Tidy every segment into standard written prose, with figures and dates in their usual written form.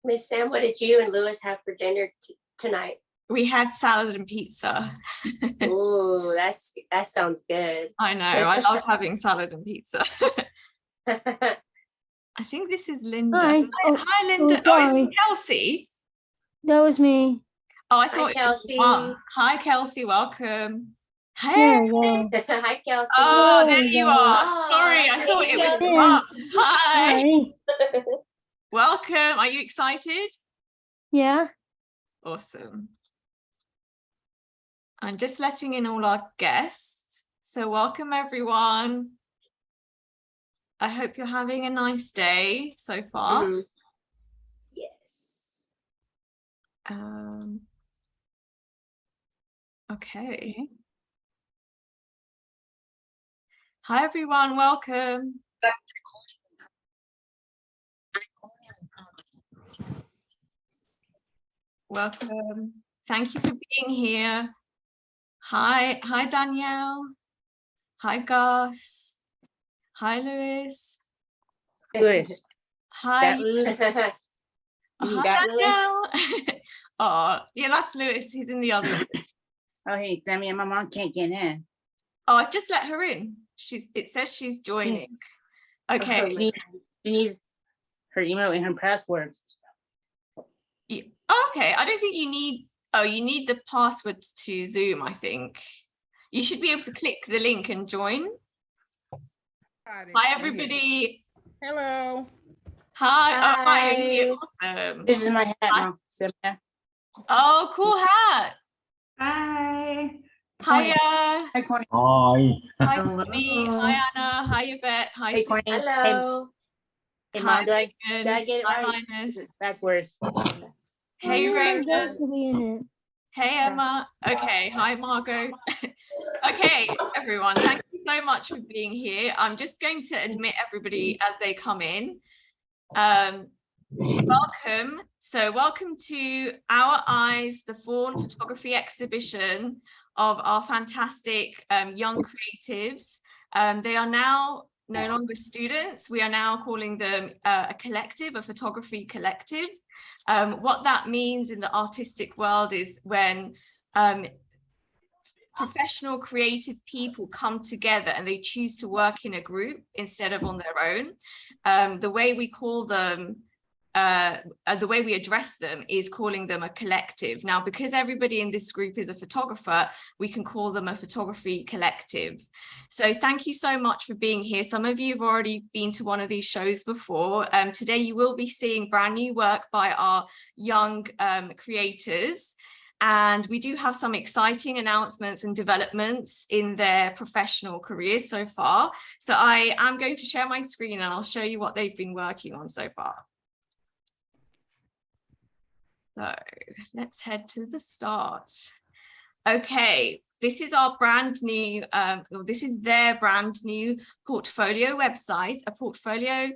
Miss Sam, what did you and Lewis have for dinner tonight? We had salad and pizza. Oh, that sounds good. I know. I love having salad and pizza. I think this is Linda. Hi. Hi, Linda. Oh, sorry. Is it Kelsey? That was me. Oh, I Hi, thought Kelsey. it was Hi, Kelsey. Welcome. Hey. There you go. Hi, Kelsey. Oh, There there you you go. are. Oh, Sorry, I thought it was there you Mum. Hi. Hi. Welcome. Are you excited? Yeah. Awesome. I'm just letting in all our guests. So welcome, everyone. I hope you're having a nice day so far. Mhm. Yes. Okay. Hi, everyone. Welcome. Welcome. Thank you for being here. Hi, Danielle. Hi, Gus. Hi, Lewis. Lewis. Hi. That Lewis? You Hi, got Lewis? Danielle. Oh, yeah, that's Lewis. He's in the other room. Oh, hey, Sammy, my mom can't get in. Oh, I've just let her in. It says she's joining. Okay. She needs her email and her password. Okay, I don't think you need, you need the password to Zoom, I think. You should be able to click the link and join. Hi, everybody. Hello. Hi. Hi. Oh, hi, you're here. Awesome. This is my hat, Mom. Sammy. Oh, cool hat. Hi. Hiya. Hi, Corny. Hi. Hi, Courtney. Hi, Anna. Hi, Yvette. Hi, Hey, Corny. Hello. Hey, Hi, Mom, did I Megan. get it Hi, right? Linus. It's backwards. Hey, Yeah, Raymond. that's to be in it. Hey, Emma. Okay. Hi, Margot. Okay, everyone. Thank you so much for being here. I'm just going to admit everybody as they come in. Welcome. So welcome to Our Eyes, the Fawn Photography Exhibition of our fantastic young creatives. They are now no longer students. We are now calling them a collective, a photography collective. What that means in the artistic world is when professional creative people come together and they choose to work in a group instead of on their own. The way we call them, the way we address them is calling them a collective. Now, because everybody in this group is a photographer, we can call them a photography collective. So thank you so much for being here. Some of you have already been to one of these shows before. Today you will be seeing brand new work by our young creators. And we do have some exciting announcements and developments in their professional careers so far. So I am going to share my screen and I'll show you what they've been working on so far. So let's head to the start. Okay, this is our brand new, this is their brand new portfolio website. A portfolio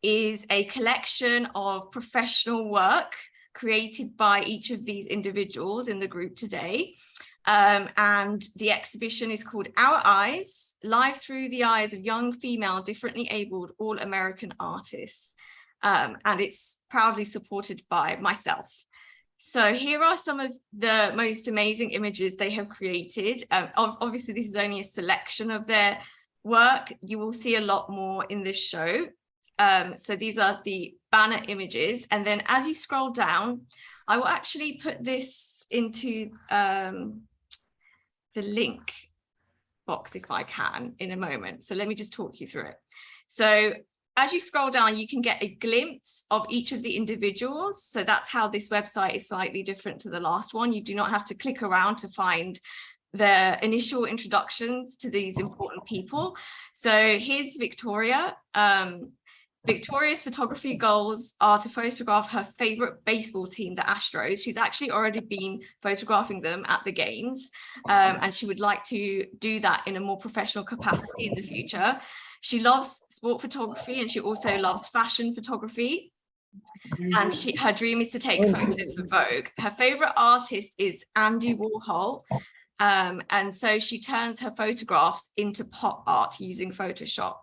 is a collection of professional work created by each of these individuals in the group today. And the exhibition is called Our Eyes, Live Through the Eyes of Young Female Differently Abled All-American Artists. And it's proudly supported by myself. So here are some of the most amazing images they have created. Obviously, this is only a selection of their work. You will see a lot more in this show. So these are the banner images. And then as you scroll down, I will actually put this into the link box if I can in a moment. So let me just talk you through it. So as you scroll down, you can get a glimpse of each of the individuals. So that's how this website is slightly different to the last one. You do not have to click around to find the initial introductions to these important people. So here's Victoria. Victoria's photography goals are to photograph her favorite baseball team, the Astros. She's actually already been photographing them at the games, and she would like to do that in a more professional capacity in the future. She loves sport photography and she also loves fashion photography. And her dream is to take photos for Vogue. Her favorite artist is Andy Warhol. And so she turns her photographs into pop art using Photoshop.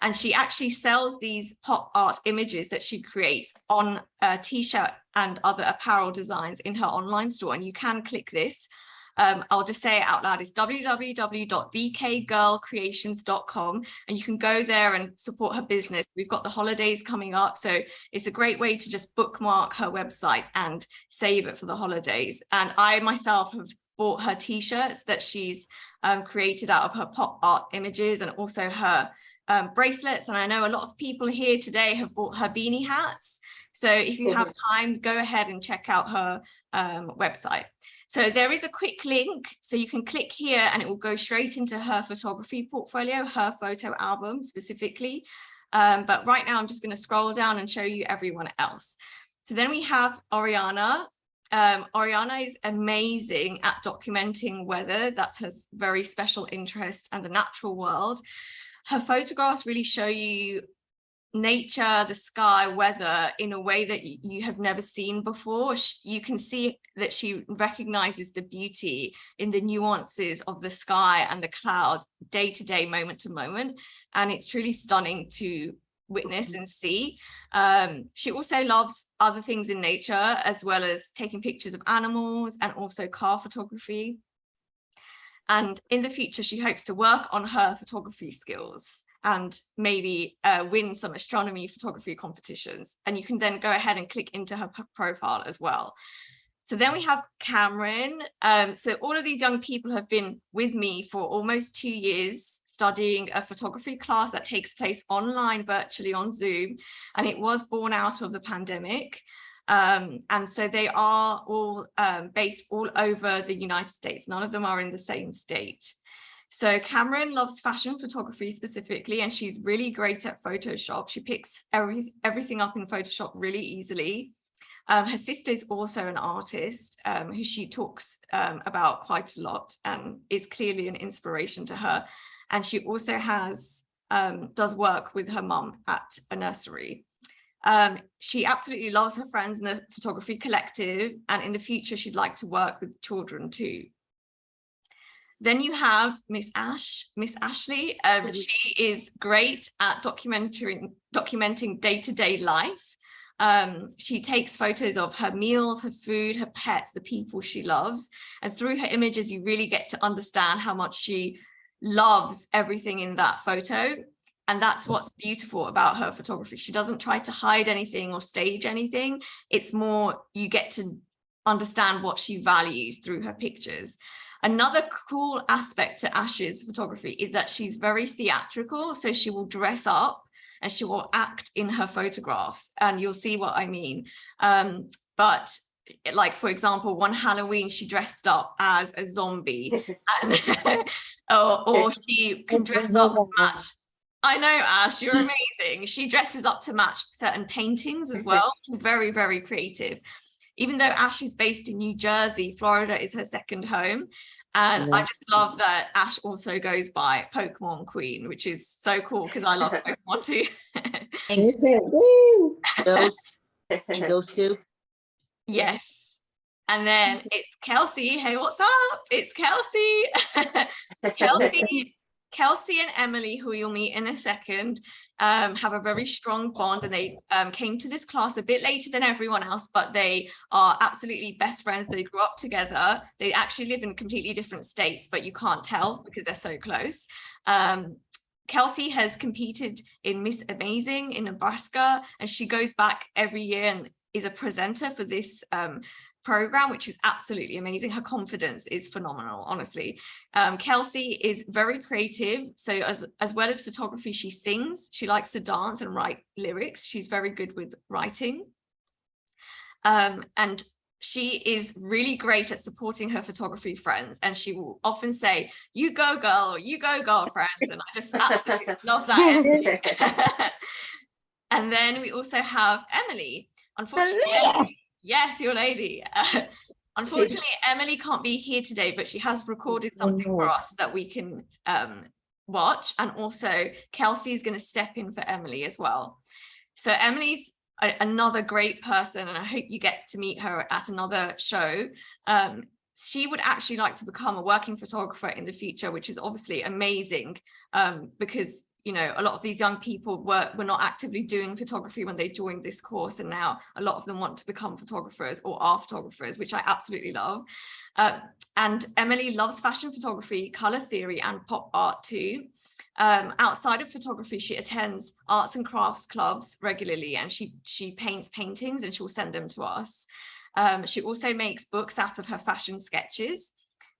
And she actually sells these pop art images that she creates on a t-shirt and other apparel designs in her online store. And you can click this. I'll just say it out loud. It's www.vkgirlcreations.com, and you can go there and support her business. We've got the holidays coming up, so it's a great way to just bookmark her website and save it for the holidays. And I myself have bought her t-shirts that she's created out of her pop art images, and also her bracelets. And I know a lot of people here today have bought her beanie hats. So if you have time, go ahead and check out her website. So there is a quick link, so you can click here and it will go straight into her photography portfolio, her photo album specifically. But right now I'm just going to scroll down and show you everyone else. So then we have Oriana. Oriana is amazing at documenting weather. That's her very special interest, and the natural world. Her photographs really show you nature, the sky, weather in a way that you have never seen before. You can see that she recognizes the beauty in the nuances of the sky and the clouds day to day, moment to moment. And it's truly stunning to witness and see. She also loves other things in nature, as well as taking pictures of animals and also car photography. And in the future, she hopes to work on her photography skills and maybe win some astronomy photography competitions. And you can then go ahead and click into her profile as well. So then we have Cameron. So all of these young people have been with me for almost 2 years, studying a photography class that takes place online, virtually on Zoom. And it was born out of the pandemic. And so they are all based all over the United States. None of them are in the same state. So Cameron loves fashion photography specifically, and she's really great at Photoshop. She picks everything up in Photoshop really easily. Her sister is also an artist who she talks about quite a lot, and is clearly an inspiration to her. And she also does work with her mum at a nursery. She absolutely loves her friends in the photography collective, and in the future she'd like to work with children too. Then you have Miss Ashley. She is great at documenting day-to-day life. She takes photos of her meals, her food, her pets, the people she loves. And through her images, you really get to understand how much she loves everything in that photo. And that's what's beautiful about her photography. She doesn't try to hide anything or stage anything. It's more, you get to understand what she values through her pictures. Another cool aspect to Ash's photography is that she's very theatrical. So she will dress up and she will act in her photographs, and you'll see what I mean. But like, for example, one Halloween, she dressed up as a zombie, and, or she can dress up to match. I know, Ash, you're amazing. She dresses up to match certain paintings as well. Very, very creative. Even though Ash is based in New Jersey, Florida is her second home. And I just love that Ash also goes by Pokemon Queen, which is so cool because I love Pokemon too. Those two. Yes. And then it's Kelsey. Hey, what's up? It's Kelsey. Kelsey and Emily, who you'll meet in a second, have a very strong bond, and they came to this class a bit later than everyone else, but they are absolutely best friends. They grew up together. They actually live in completely different states, but you can't tell because they're so close. Kelsey has competed in Miss Amazing in Nebraska, and she goes back every year and is a presenter for this program, which is absolutely amazing. Her confidence is phenomenal, honestly. Kelsey is very creative. So as well as photography, she sings. She likes to dance and write lyrics. She's very good with writing. And she is really great at supporting her photography friends. And she will often say, "You go, girl," or "You go, girlfriends." And I just absolutely love that. And then we also have Emily. Unfortunately, yes, your lady. Unfortunately, Emily can't be here today, but she has recorded something for us that we can watch. And also Kelsey is going to step in for Emily as well. So Emily's another great person, and I hope you get to meet her at another show. She would actually like to become a working photographer in the future, which is obviously amazing, because you know, a lot of these young people were not actively doing photography when they joined this course, and now a lot of them want to become photographers or are photographers, which I absolutely love. And Emily loves fashion photography, color theory, and pop art too. Outside of photography, she attends arts and crafts clubs regularly, and she paints paintings and she'll send them to us. She also makes books out of her fashion sketches,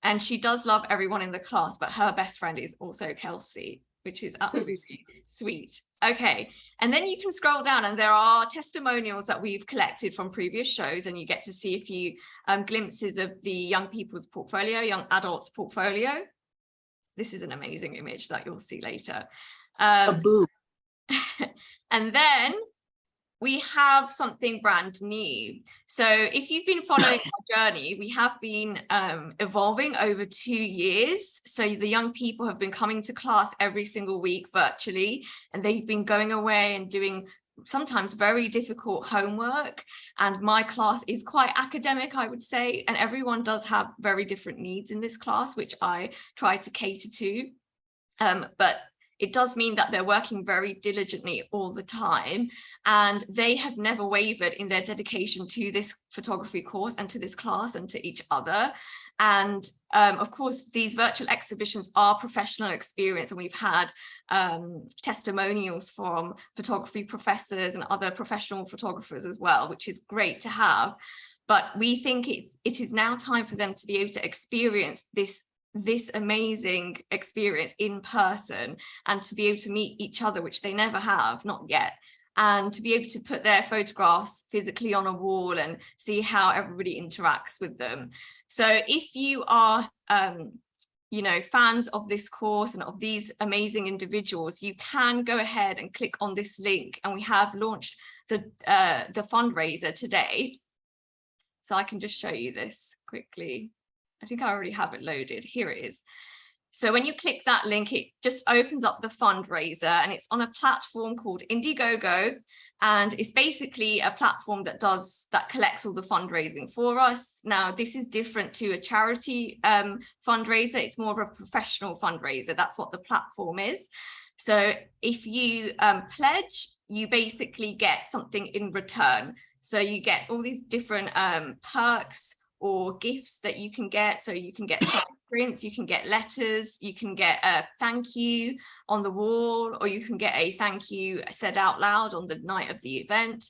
and she does love everyone in the class, but her best friend is also Kelsey, which is absolutely sweet. Okay, and then you can scroll down and there are testimonials that we've collected from previous shows, and you get to see a few glimpses of the young people's portfolio, young adults portfolio. This is an amazing image that you'll see later. Boo. And then we have something brand new. So if you've been following our journey, we have been evolving over 2 years. So the young people have been coming to class every single week virtually, and they've been going away and doing sometimes very difficult homework. And my class is quite academic, I would say, and everyone does have very different needs in this class, which I try to cater to. But it does mean that they're working very diligently all the time, and they have never wavered in their dedication to this photography course and to this class and to each other. And of course, these virtual exhibitions are professional experience, and we've had testimonials from photography professors and other professional photographers as well, which is great to have. But we think it is now time for them to be able to experience this amazing experience in person, and to be able to meet each other, which they never have, not yet, and to be able to put their photographs physically on a wall and see how everybody interacts with them. So if you are you know, fans of this course and of these amazing individuals, you can go ahead and click on this link, and we have launched the fundraiser today. So I can just show you this quickly. I think I already have it loaded. Here it is. So when you click that link, it just opens up the fundraiser, and it's on a platform called Indiegogo. And it's basically a platform that collects all the fundraising for us. Now, this is different to a charity fundraiser. It's more of a professional fundraiser. That's what the platform is. So if you pledge, you basically get something in return. So you get all these different perks or gifts that you can get. So you can get prints, you can get letters, you can get a thank you on the wall, or you can get a thank you said out loud on the night of the event.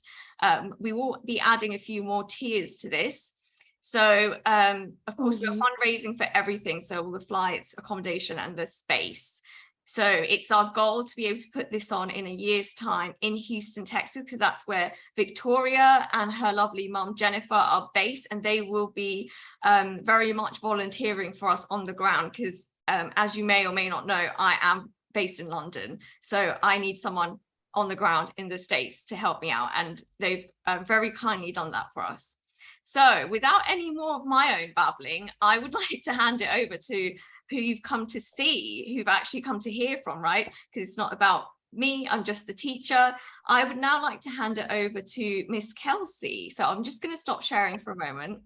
We will be adding a few more tiers to this. So of course, we're fundraising for everything. So all the flights, accommodation, and the space. So it's our goal to be able to put this on in a year's time in Houston, Texas, because that's where Victoria and her lovely mum, Jennifer, are based, and they will be very much volunteering for us on the ground, because as you may or may not know, I am based in London. So I need someone on the ground in the States to help me out, and they've very kindly done that for us. So without any more of my own babbling, I would like to hand it over to who you've come to see, who've actually come to hear from, right? Because it's not about me, I'm just the teacher. I would now like to hand it over to Miss Kelsey. So I'm just going to stop sharing for a moment,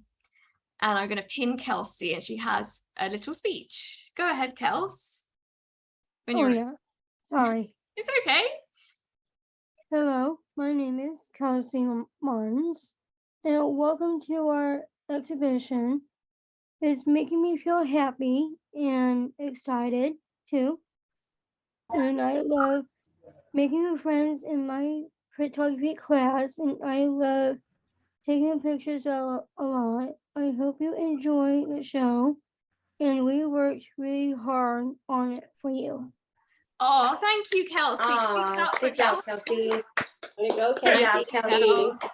and I'm going to pin Kelsey, and she has a little speech. Go ahead, Kels. When you're yeah. Sorry. It's okay. Hello, my name is Kelsey Martins, and welcome to our exhibition. It's making me feel happy and excited too. And I love making new friends in my photography class, and I love taking pictures a lot. I hope you enjoy the show, and we worked really hard on it for you. Oh, thank you, Kelsey. Oh, good job, Kelsey. Way to go, Thank Kelsey. you, Kelsey.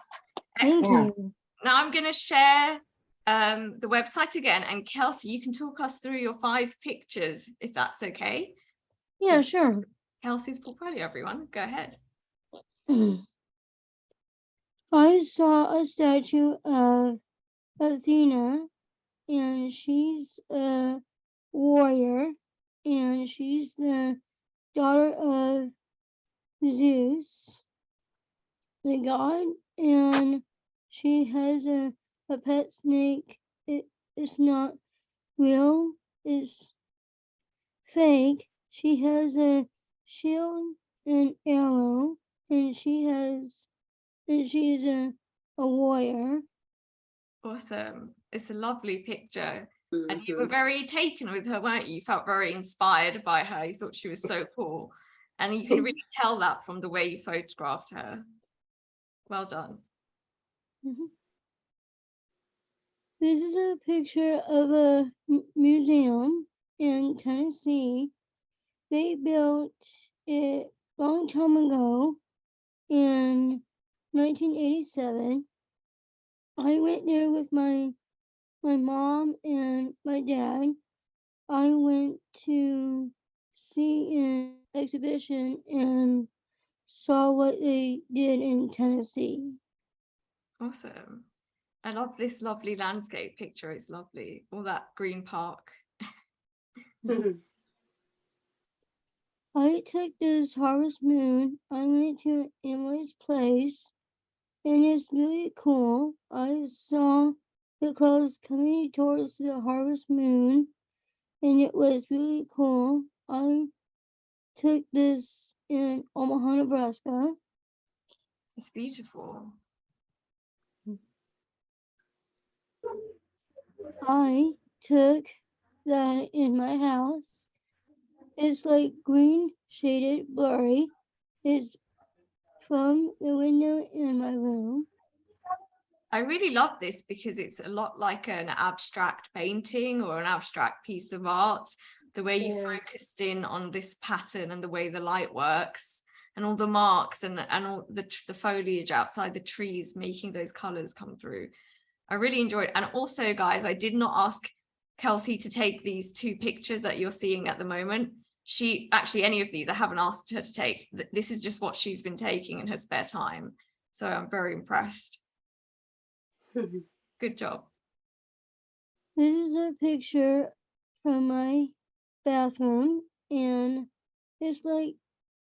Thank you. Now I'm going to share the website again, and Kelsey, you can talk us through your 5 pictures, if that's okay. Yeah, sure. Kelsey's portfolio, everyone, go ahead. I saw a statue of Athena, and she's a warrior, and she's the daughter of Zeus. the god, and she has a pet snake. It's not real, it's fake. She has a shield and arrow, and she is a warrior. Awesome. It's a lovely picture. And you were very taken with her, weren't you? You felt very inspired by her. You thought she was so cool. And you can really tell that from the way you photographed her. Well done. Mhm. This is a picture of a museum in Tennessee. They built it a long time ago in 1987. I went there with my mom and my dad. I went to see an exhibition and saw what they did in Tennessee. Awesome. I love this lovely landscape picture. It's lovely. All that green park. I took this harvest moon. I went to Emily's place, and it's really cool. I saw the clouds coming towards the harvest moon, and it was really cool. I took this in Omaha, Nebraska. It's beautiful. I took that in my house. It's like green shaded blurry. It's from the window in my room. I really love this because it's a lot like an abstract painting or an abstract piece of art. The way you Yeah. focused in on this pattern and the way the light works and all the marks and all the foliage outside the trees making those colors come through. I really enjoyed it. And also, guys, I did not ask Kelsey to take these 2 pictures that you're seeing at the moment. She actually, any of these, I haven't asked her to take. This is just what she's been taking in her spare time. So I'm very impressed. Good job. This is a picture from my bathroom, and it's like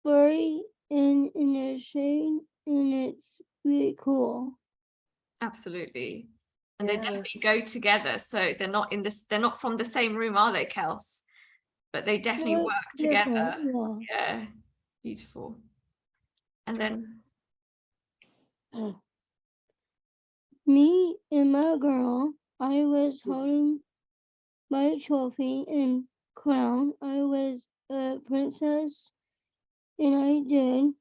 blurry in the shade, and it's really cool. Absolutely. And they Yeah. definitely go together. So they're not from the same room, are they, Kels? But they definitely They're work different, together. yeah. Yeah, beautiful. And then Me and my girl, I was holding my trophy and crown. I was a princess, and I did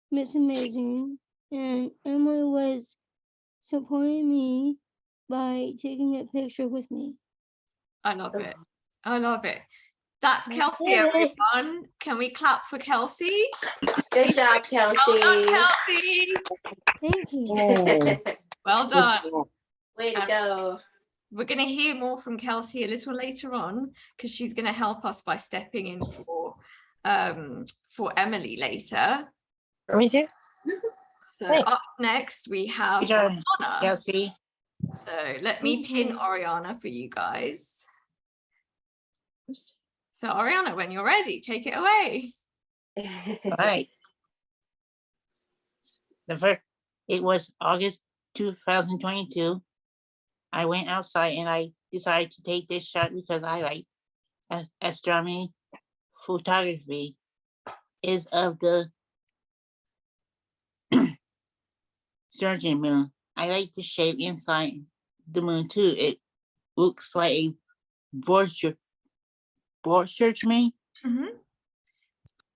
Miss Amazing, and Emily was supporting me by taking a picture with me. I love it. I love it. That's I Kelsey, did it. everyone. Can we clap for Kelsey? Good job, Well done, Kelsey. Kelsey. Thank you. Well done. Way to go. We're going to hear more from Kelsey a little later on because she's going to help us by stepping in for Emily later. Let me see. So Thanks. up next we have Good job, Oriana. Kelsey. So let me pin Oriana for you guys. So Oriana, when you're ready, take it away. All right. It was August 2022. I went outside and I decided to take this shot because I like astronomy photography is of the surgeon moon. I like the shape inside the moon too. It looks like a board church me.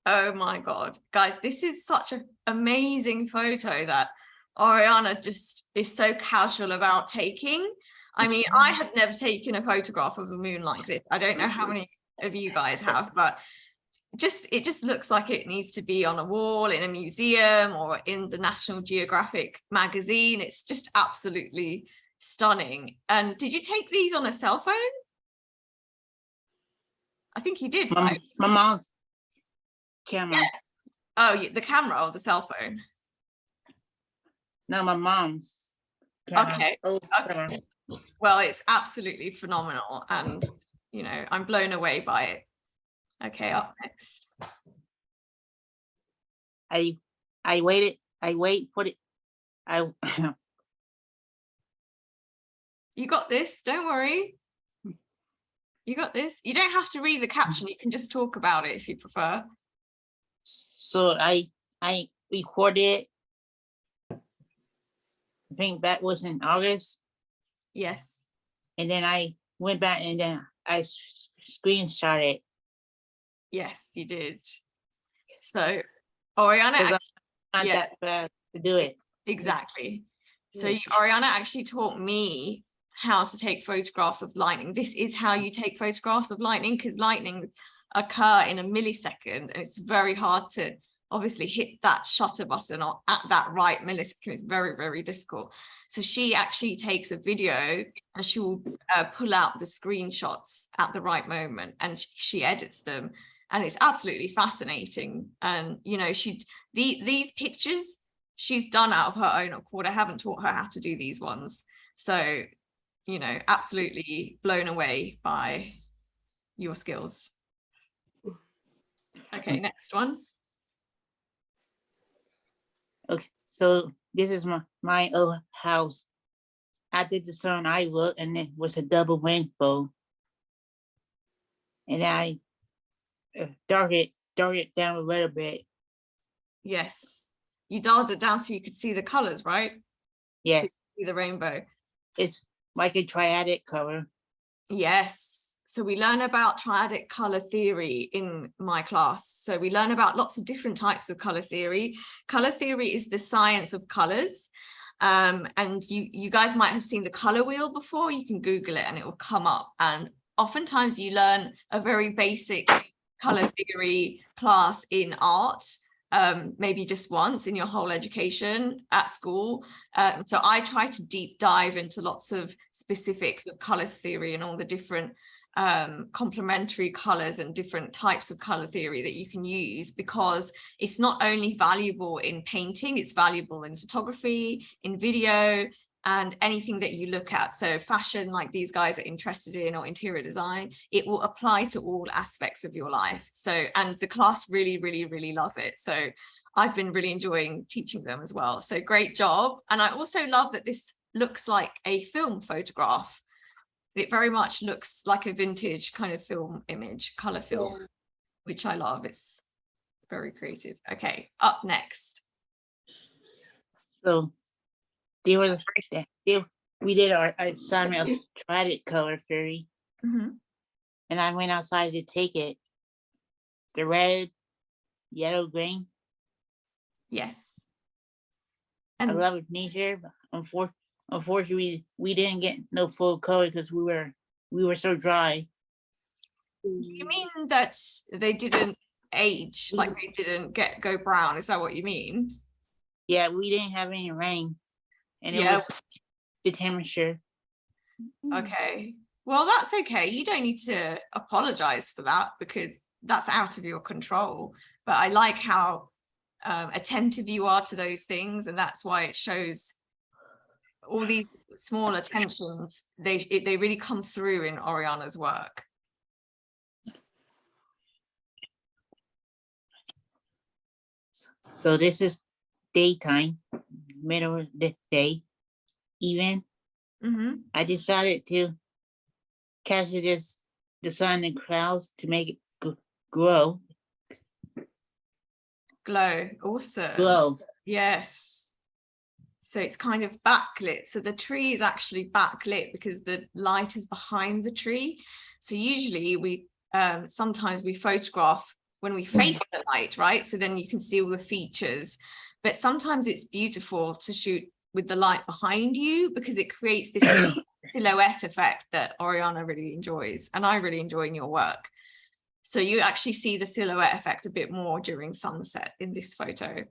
Oh my God, guys, this is such an amazing photo that Oriana just is so casual about taking. I mean, I had never taken a photograph of the moon like this. I don't know how many of you guys have, but it just looks like it needs to be on a wall in a museum or in the National Geographic magazine. It's just absolutely stunning. And did you take these on a cell phone? I think you did, right? My mom's camera. Oh, the camera or the cell phone? No, my mom's camera. Okay. Old Okay. camera. Well, it's absolutely phenomenal, and you know, I'm blown away by it. Okay, up next. I waited I wait for the, I, You got this, don't worry. You got this. You don't have to read the caption, you can just talk about it if you prefer. so I recorded, I think that was in August, Yes. and then I went back and then I screenshot it. Yes, you did. So Oriana, Because I'm not yeah. that fast to do it. exactly. So Yeah. Oriana actually taught me how to take photographs of lightning. This is how you take photographs of lightning, because lightning occur in a millisecond and it's very hard to obviously hit that shutter button or at that right millisecond. It's very, very difficult. So she actually takes a video and she will pull out the screenshots at the right moment and she edits them, and it's absolutely fascinating. And you know, these pictures she's done out of her own accord. I haven't taught her how to do these ones. So, you know, absolutely blown away by your skills. Okay, next one. Okay, so this is my old house. After the storm, I looked and it was a double rainbow. And I darted down a little bit. Yes. You dialed it down so you could see the colors, right? Yes, See the rainbow. it's like a triadic color. Yes. So we learn about triadic color theory in my class. So we learn about lots of different types of color theory. Color theory is the science of colors. And you guys might have seen the color wheel before. You can Google it and it will come up. And oftentimes you learn a very basic color theory class in art, maybe just once in your whole education at school. So I try to deep dive into lots of specifics of color theory and all the different complementary colors and different types of color theory that you can use, because it's not only valuable in painting, it's valuable in photography, in video, and anything that you look at. So fashion, like these guys are interested in, or interior design, it will apply to all aspects of your life. So, and the class really, really, really love it. So I've been really enjoying teaching them as well. So great job. And I also love that this looks like a film photograph. It very much looks like a vintage kind of film image, color film, which I love. It's very creative. Okay, up next. So there was we did our assignment of triadic color theory, Mhm. and I went outside to take it. The red, yellow, green. Yes. I And love nature, but unfortunately, we didn't get no full color because we were so dry. you mean that they didn't age, like they didn't go brown? Is that what you mean? Yeah, we didn't have any rain, and it Yeah. was the temperature. Okay. Well, that's okay. You don't need to apologize for that because that's out of your control. But I like how attentive you are to those things, and that's why it shows all these small attentions. They really come through in Oriana's work. So this is daytime, middle of the day, even. Mm-hmm. I decided to capture the sun and clouds to make it grow. Glow. Awesome. Glow. Yes. So it's kind of backlit. So the tree is actually backlit because the light is behind the tree. So usually we sometimes we photograph when we face the light, right? So then you can see all the features. But sometimes it's beautiful to shoot with the light behind you because it creates this silhouette effect that Oriana really enjoys, and I really enjoy in your work. So you actually see the silhouette effect a bit more during sunset in this photo.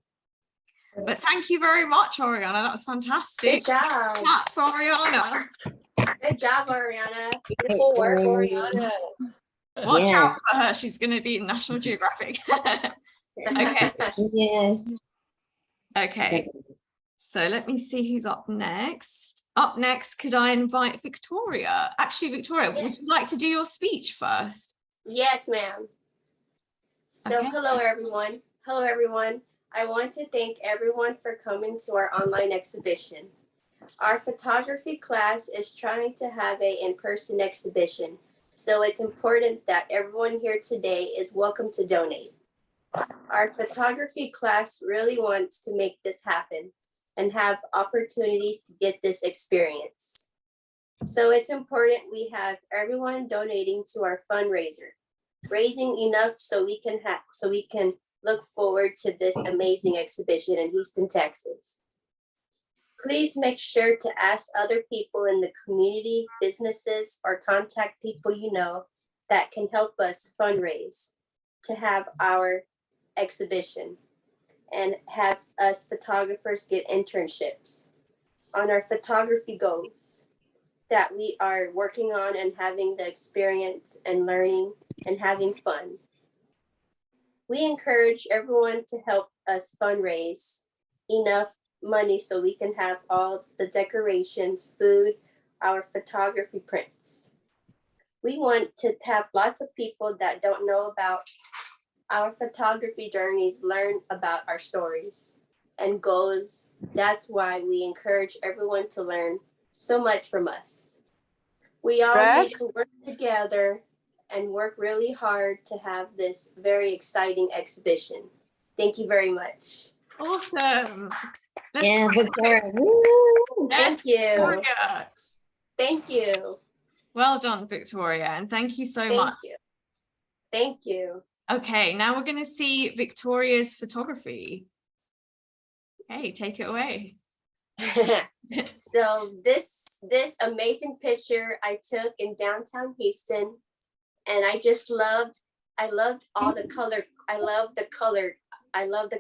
But thank you very much, Oriana. That was fantastic. Good job. Claps for Oriana. Good job, Ariana. Beautiful work, Oriana. Watch Yeah. out for her. She's going to be in National Geographic. Okay. Yes. Okay. So let me see who's up next. Up next, could I invite Victoria? Actually, Victoria, would you like to do your speech first? Yes, ma'am. So Okay. hello, everyone. Hello, everyone. I want to thank everyone for coming to our online exhibition. Our photography class is trying to have an in-person exhibition, so it's important that everyone here today is welcome to donate. Our photography class really wants to make this happen and have opportunities to get this experience. So it's important we have everyone donating to our fundraiser, raising enough so we can look forward to this amazing exhibition in Houston, Texas. Please make sure to ask other people in the community, businesses, or contact people you know that can help us fundraise to have our exhibition and have us photographers get internships on our photography goals that we are working on and having the experience and learning and having fun. We encourage everyone to help us fundraise enough money so we can have all the decorations, food, our photography prints. We want to have lots of people that don't know about our photography journeys learn about our stories and goals. That's why we encourage everyone to learn so much from us. We all need to work together and work really hard to have this very exciting exhibition. Thank you very much. Awesome. Yeah, Victoria. Woo! Thank you. Victoria. Thank you. Well done, Victoria, and thank you so Thank much. you. Thank you. Okay, now we're going to see Victoria's photography. Okay, take it away. So this amazing picture I took in downtown Houston, and I loved all the color. I love the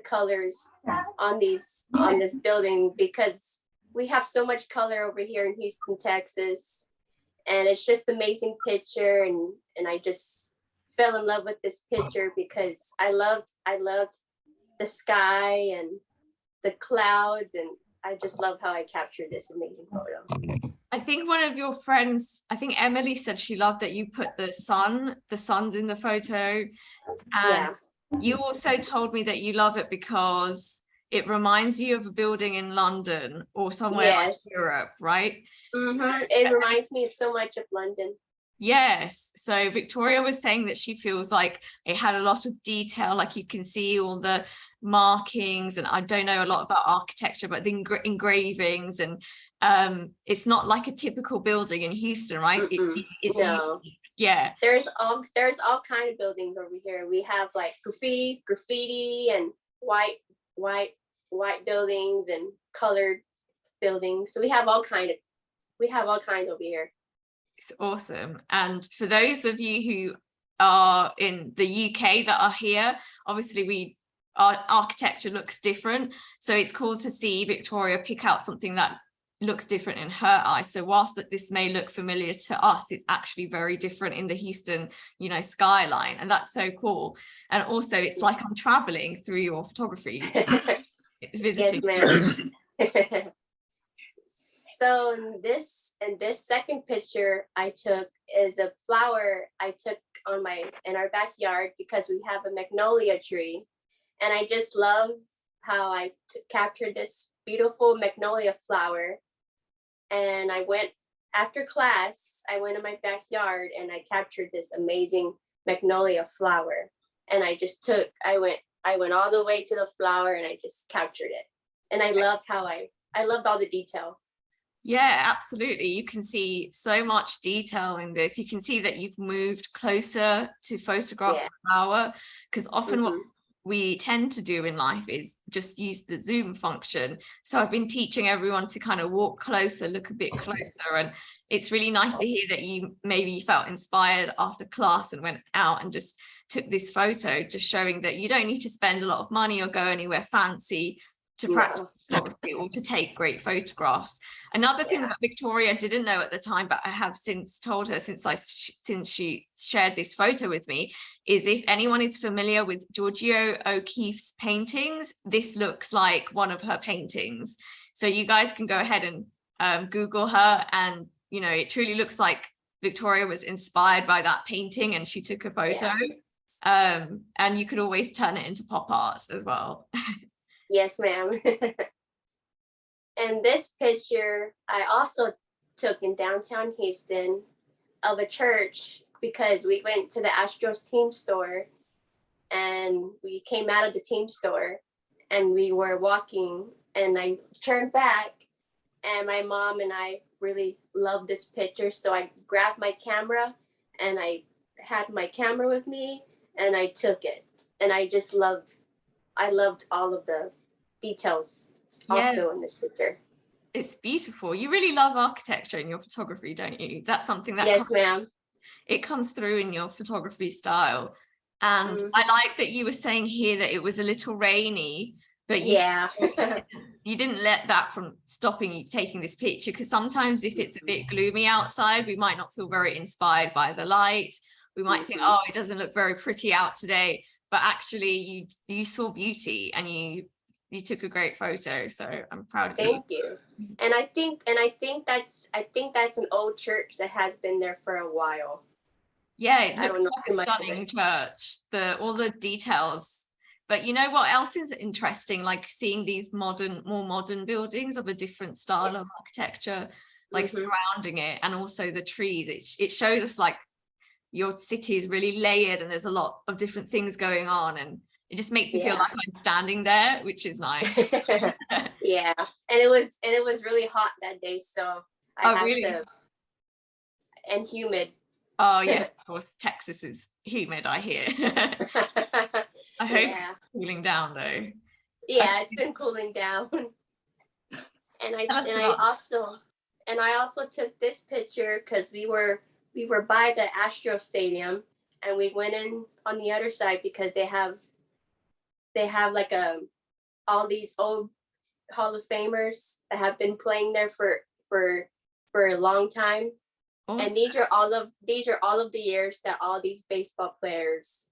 colors on this building because we have so much color over here in Houston, Texas, and it's just amazing picture, and I just fell in love with this picture because I loved the sky and the clouds, and I just love how I captured this amazing photo. I think one of your friends, I think Emily, said she loved that you put the sun's in the photo. And you also told me that you love it because it reminds you of a building in London or somewhere like Europe, right? Mm-hmm. It reminds me of so much of London. Yes. So Victoria was saying that she feels like it had a lot of detail, like you can see all the markings, and I don't know a lot about architecture, but the engravings, and it's not like a typical building in Houston, right? It's no. Yeah. There's all kind of buildings over here. We have like graffiti and white buildings and colored buildings. So we have all kind over here. It's awesome. And for those of you who are in the UK that are here, obviously our architecture looks different. So it's cool to see Victoria pick out something that looks different in her eyes. So whilst that this may look familiar to us, it's actually very different in the Houston, skyline. And that's so cool. And also it's like I'm traveling through your photography. Yes, ma'am. So this second picture I took is a flower I took in our backyard because we have a magnolia tree, and I just love how I captured this beautiful magnolia flower. And after class, I went in my backyard and I captured this amazing magnolia flower. And I went all the way to the flower and I just captured it. And I loved I loved all the detail. Yeah, absolutely. You can see so much detail in this. You can see that you've moved closer to photograph the flower, because often what we tend to do in life is just use the zoom function. So I've been teaching everyone to kind of walk closer, look a bit closer, and it's really nice to hear that you maybe felt inspired after class and went out and just took this photo, just showing that you don't need to spend a lot of money or go anywhere fancy to practice photography or to take great photographs. Another thing that Victoria didn't know at the time, but I have since told her since she shared this photo with me, is if anyone is familiar with Georgia O'Keeffe's paintings, this looks like one of her paintings. So you guys can go ahead and Google her, and it truly looks like Victoria was inspired by that painting and she took a photo. And you could always turn it into pop art as well. Yes, ma'am. And this picture I also took in downtown Houston of a church because we went to the Astros team store and we came out of the team store and we were walking and I turned back and my mom and I really loved this picture. So I grabbed my camera and I had my camera with me and I took it. And I loved all of the details Yeah. also in this picture. It's beautiful. You really love architecture in your photography, don't you? That's something that Yes, ma'am. it comes through in your photography style. And Mhm. I like that you were saying here that it was a little rainy, but you Yeah. you didn't let that from stopping you taking this picture, because sometimes if it's a bit gloomy outside, we might not feel very inspired by the light. We might think, oh, it doesn't look very pretty out today, but actually you saw beauty and you took a great photo. So I'm proud of you. Thank you. And I think that's an old church that has been there for a while. Yeah, it I looks don't know like too a much of stunning it. church, all the details. But you know what else is interesting? Like seeing these more modern buildings of a different style of architecture, like Mhm. surrounding it, and also the trees. It shows us like your city is really layered and there's a lot of different things going on, and it just makes me feel Yeah. like I'm standing there, which is nice. Yeah. And it was really hot that day, so I Oh, had really? to, and humid. Oh, yes, of course. Texas is humid, I hear. I hope Yeah. it's cooling down though. Yeah, it's been cooling down. And Tell us about I also took this picture because we were by the Astro Stadium and we went in on the other side because they have like all these old Hall of Famers that have been playing there for a long time. And awesome. these are all of the years that all these baseball players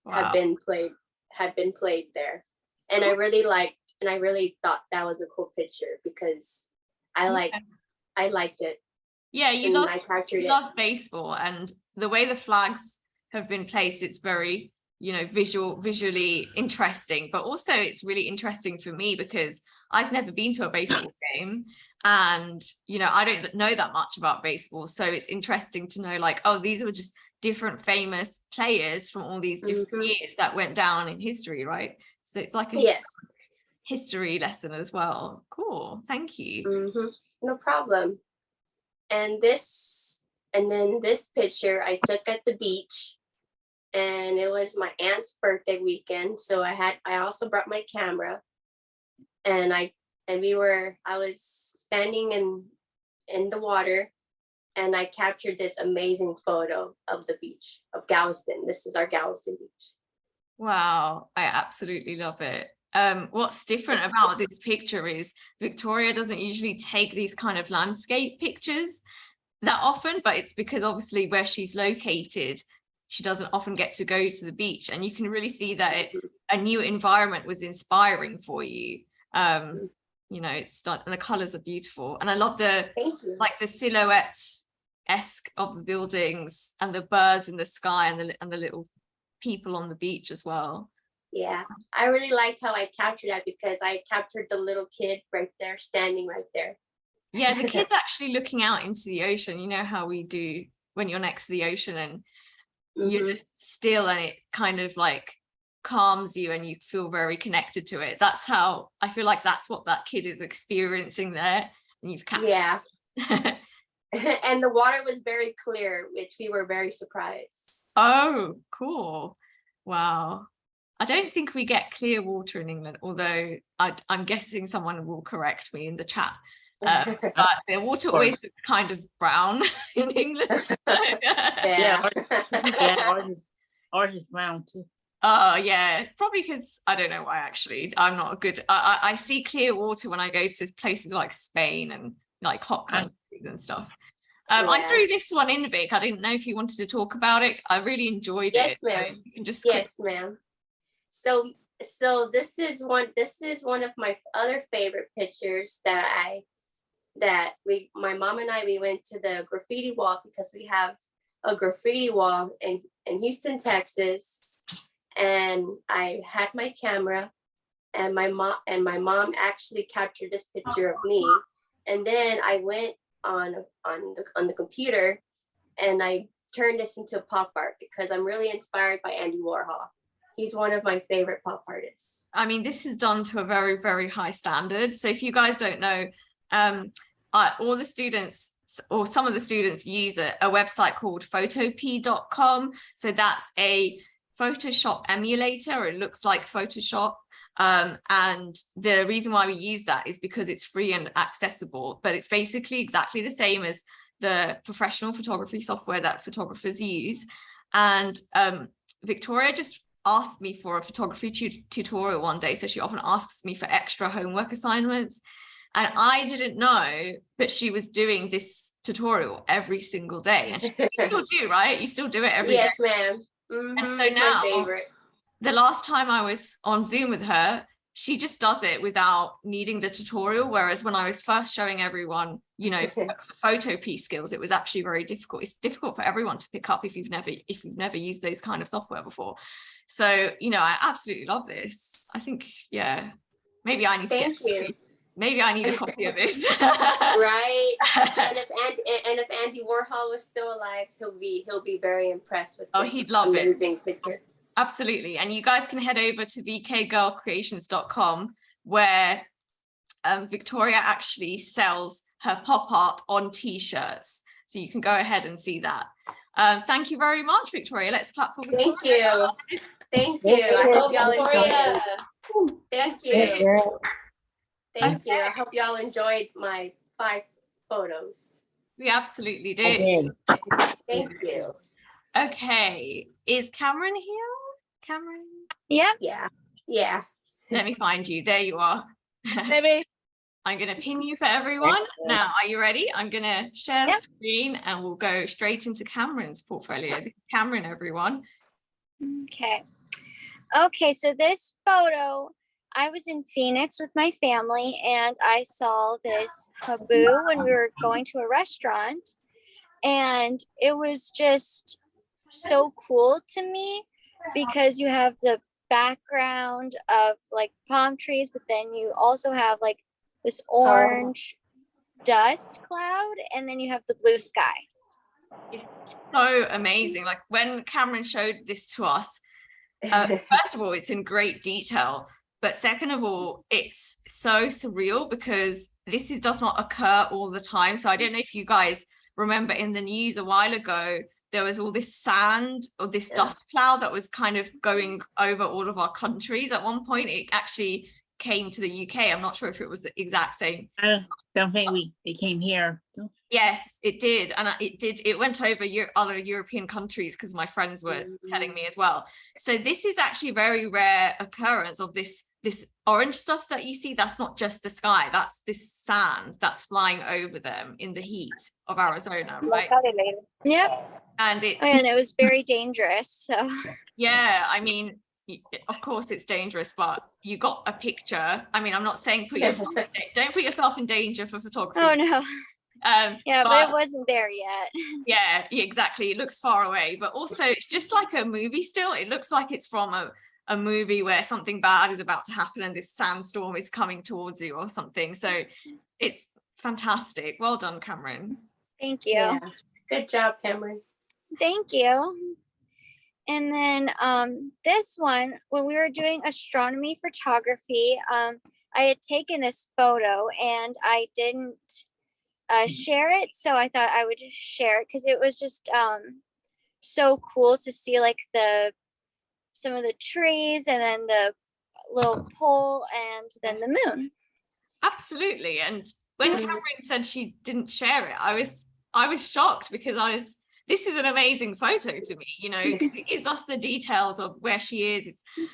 Wow. had been played there. And I really thought that was a cool picture because I liked it. Yeah, you And I captured it. love baseball, and the way the flags have been placed, it's very, visually interesting, but also it's really interesting for me because I've never been to a baseball game, and I don't know that much about baseball, so it's interesting to know like, oh, these are just different famous players from all these different Mhm. years that went down in history, right? So it's like a Yes. history lesson as well. Cool, thank you. Mhm. No problem. And then this picture I took at the beach, and it was my aunt's birthday weekend. So I also brought my camera, and I was standing in the water, and I captured this amazing photo of the beach of Galveston. This is our Galveston beach. Wow, I absolutely love it. What's different about this picture is Victoria doesn't usually take these kind of landscape pictures that often, but it's because obviously where she's located, she doesn't often get to go to the beach, and you can really see that a new environment was inspiring for you. It's and the colors are beautiful, and I love the Thank you. like the silhouette-esque of the buildings and the birds in the sky and the little people on the beach as well. Yeah, I really liked how I captured that because I captured the little kid right there, standing right there. Yeah, the kid's actually looking out into the ocean. You know how we do when you're next to the ocean and you're Mhm. just still, and it kind of like calms you and you feel very connected to it. That's how I feel like that's what that kid is experiencing there, and you've captured. Yeah. And the water was very clear, which we were very surprised. Oh, cool. Wow. I don't think we get clear water in England, although I'm guessing someone will correct me in the chat. But the water always looks kind of brown in England. Yeah. Yeah, ours is brown too. Oh yeah, probably because I don't know why. Actually, I'm not a good. I see clear water when I go to places like Spain and like hot countries and stuff. I Yeah. threw this one in, Vic. I didn't know if you wanted to talk about it. I really enjoyed Yes, it. So ma'am. you can just Yes, ma'am. So this is one of my other favorite pictures that my mom and I, we went to the graffiti wall because we have a graffiti wall in Houston, Texas. And I had my camera and my mom actually captured this picture of me. And then I went on the computer and I turned this into pop art because I'm really inspired by Andy Warhol. He's one of my favorite pop artists. I mean, this is done to a very, very high standard. So if you guys don't know, all the students or some of the students use a website called photopea.com. So that's a Photoshop emulator. It looks like Photoshop. And the reason why we use that is because it's free and accessible, but it's basically exactly the same as the professional photography software that photographers use. And Victoria just asked me for a photography tutorial one day. So she often asks me for extra homework assignments. And I didn't know, but she was doing this tutorial every single day. And you still do, right? You still do it every day. Yes, ma'am. And so It's now, my favorite. the last time I was on Zoom with her, she just does it without needing the tutorial. Whereas when I was first showing everyone, you know, Photopea skills, it was actually very difficult. It's difficult for everyone to pick up if you've never used those kind of software before. So, you know, I absolutely love this. I think, yeah, maybe I need to Thank you. Maybe I need a copy of this. Right. And if Andy Warhol was still alive, he'll be very impressed with Oh, this he'd love it. amazing picture. Absolutely. And you guys can head over to vkgirlcreations.com where Victoria actually sells her pop art on t-shirts. So you can go ahead and see that. Thank you very much, Victoria. Let's clap for Victoria. Thank you. Thank you. I hope y'all enjoyed it. Thank you. Girl. Thank you. I hope y'all enjoyed my 5 photos. We absolutely I did. did. Thank you. Okay. Is Cameron here? Cameron? Yep. Yeah. Let me find you. There you are. Maybe. I'm going to pin you for everyone. Now, are you ready? I'm going to share the Yep. screen and we'll go straight into Cameron's portfolio. This is Cameron, everyone. Okay. Okay, so this photo, I was in Phoenix with my family and I saw this haboo when we were going to a restaurant. And it was just so cool to me because you have the background of like palm trees, but then you also have like this orange dust cloud, and then you have the blue sky. So amazing. Like when Cameron showed this to us, first of all, it's in great detail. But second of all, it's so surreal because this does not occur all the time. So I don't know if you guys remember in the news a while ago, there was all this sand or this dust cloud that was kind of going over all of our countries. At one point, it actually came to the UK. I'm not sure if it was the exact same. I don't think it came here. Yes, it did. And it went over other European countries because my friends were telling me as well. So this is actually a very rare occurrence of this orange stuff that you see. That's not just the sky, that's this sand that's flying over them in the heat of Arizona, right? Yep. And it's And it was very dangerous. So yeah, I mean, of course it's dangerous, but you got a picture. I mean, I'm not saying don't put yourself in danger for photography. oh no. Yeah, but it wasn't there yet. Yeah, exactly. It looks far away, but also it's just like a movie still. It looks like it's from a movie where something bad is about to happen and this sandstorm is coming towards you or something. So it's fantastic. Well done, Cameron. Thank you. Yeah. Good job, Cameron. Thank you. And then this one, when we were doing astronomy photography, I had taken this photo and I didn't share it. So I thought I would just share it because it was just so cool to see like some of the trees and then the little pole and then the moon. Absolutely. And when Cameron said she didn't share it, I was shocked because this is an amazing photo to me, you know. It gives us the details of where she is.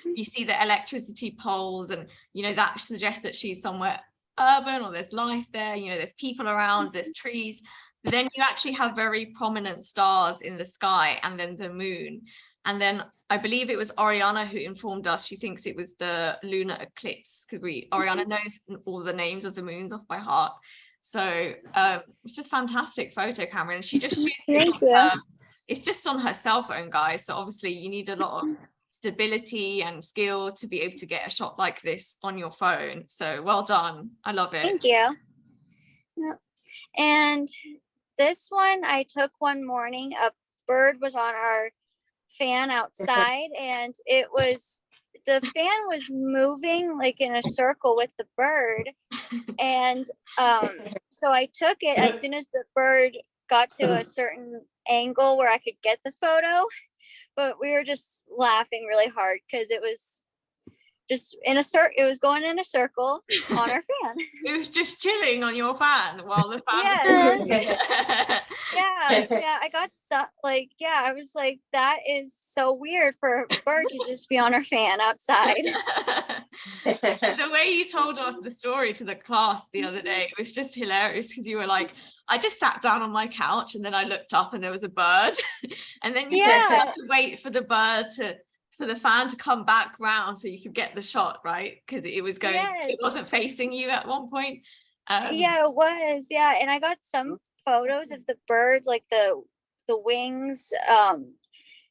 You see the electricity poles and, you know, that suggests that she's somewhere urban or there's life there, you know, there's people around, there's trees. But then you actually have very prominent stars in the sky and then the moon. And then I believe it was Ariana who informed us, she thinks it was the lunar eclipse because Ariana knows all the names of the moons off by heart. So it's a fantastic photo, Cameron. She just shoots Thank you. it's just on her cell phone, guys. So obviously you need a lot of stability and skill to be able to get a shot like this on your phone. So well done. I love it. Thank you. Yep. And this one I took one morning. A bird was on our fan outside, and the fan was moving like in a circle with the bird. And so I took it as soon as the bird got to a certain angle where I could get the photo. But we were just laughing really hard because it was just in a it was going in a circle on our fan. It was just chilling on your fan while the fan Yeah. was yeah, I got I was like, that is so weird for a bird to just be on our fan outside. The way you told us the story to the class the other day, it was just hilarious because you were like, I just sat down on my couch and then I looked up and there was a bird. And then you said you had to wait for the bird for the fan to come back round so you could get the shot, right? Because it was going, it wasn't facing you at one point. Yeah, it was. Yeah, and I got some photos of the bird, like the wings.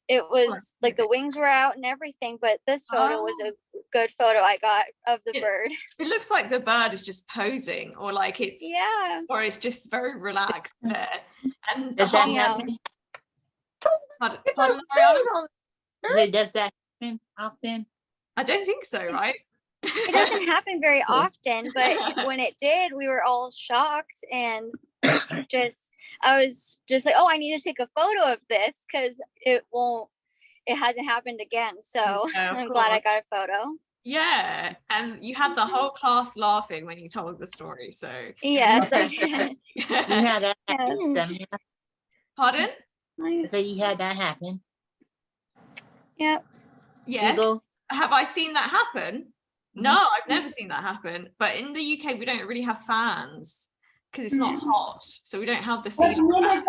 It was like the wings were out and everything, but this photo was a good photo I got of the bird. It looks like the bird is just posing, or like it's or it's just very relaxed there. And Does that happen? Pardon, Mariana? Wait, does that happen often? I don't think so, right? It doesn't happen very often, but when it did, we were all shocked, and I was just like, oh, I need to take a photo of this because it hasn't happened again. So I'm glad I got a photo. Yeah, and you had the whole class laughing when you told the story. So yes, I did. You had that happen. Samia? Pardon? So you had that happen. Yep. Yeah. Eagle? Have I seen that happen? No, I've never seen that happen. But in the UK, we don't really have fans because it's not hot, so we don't have the ceiling fan.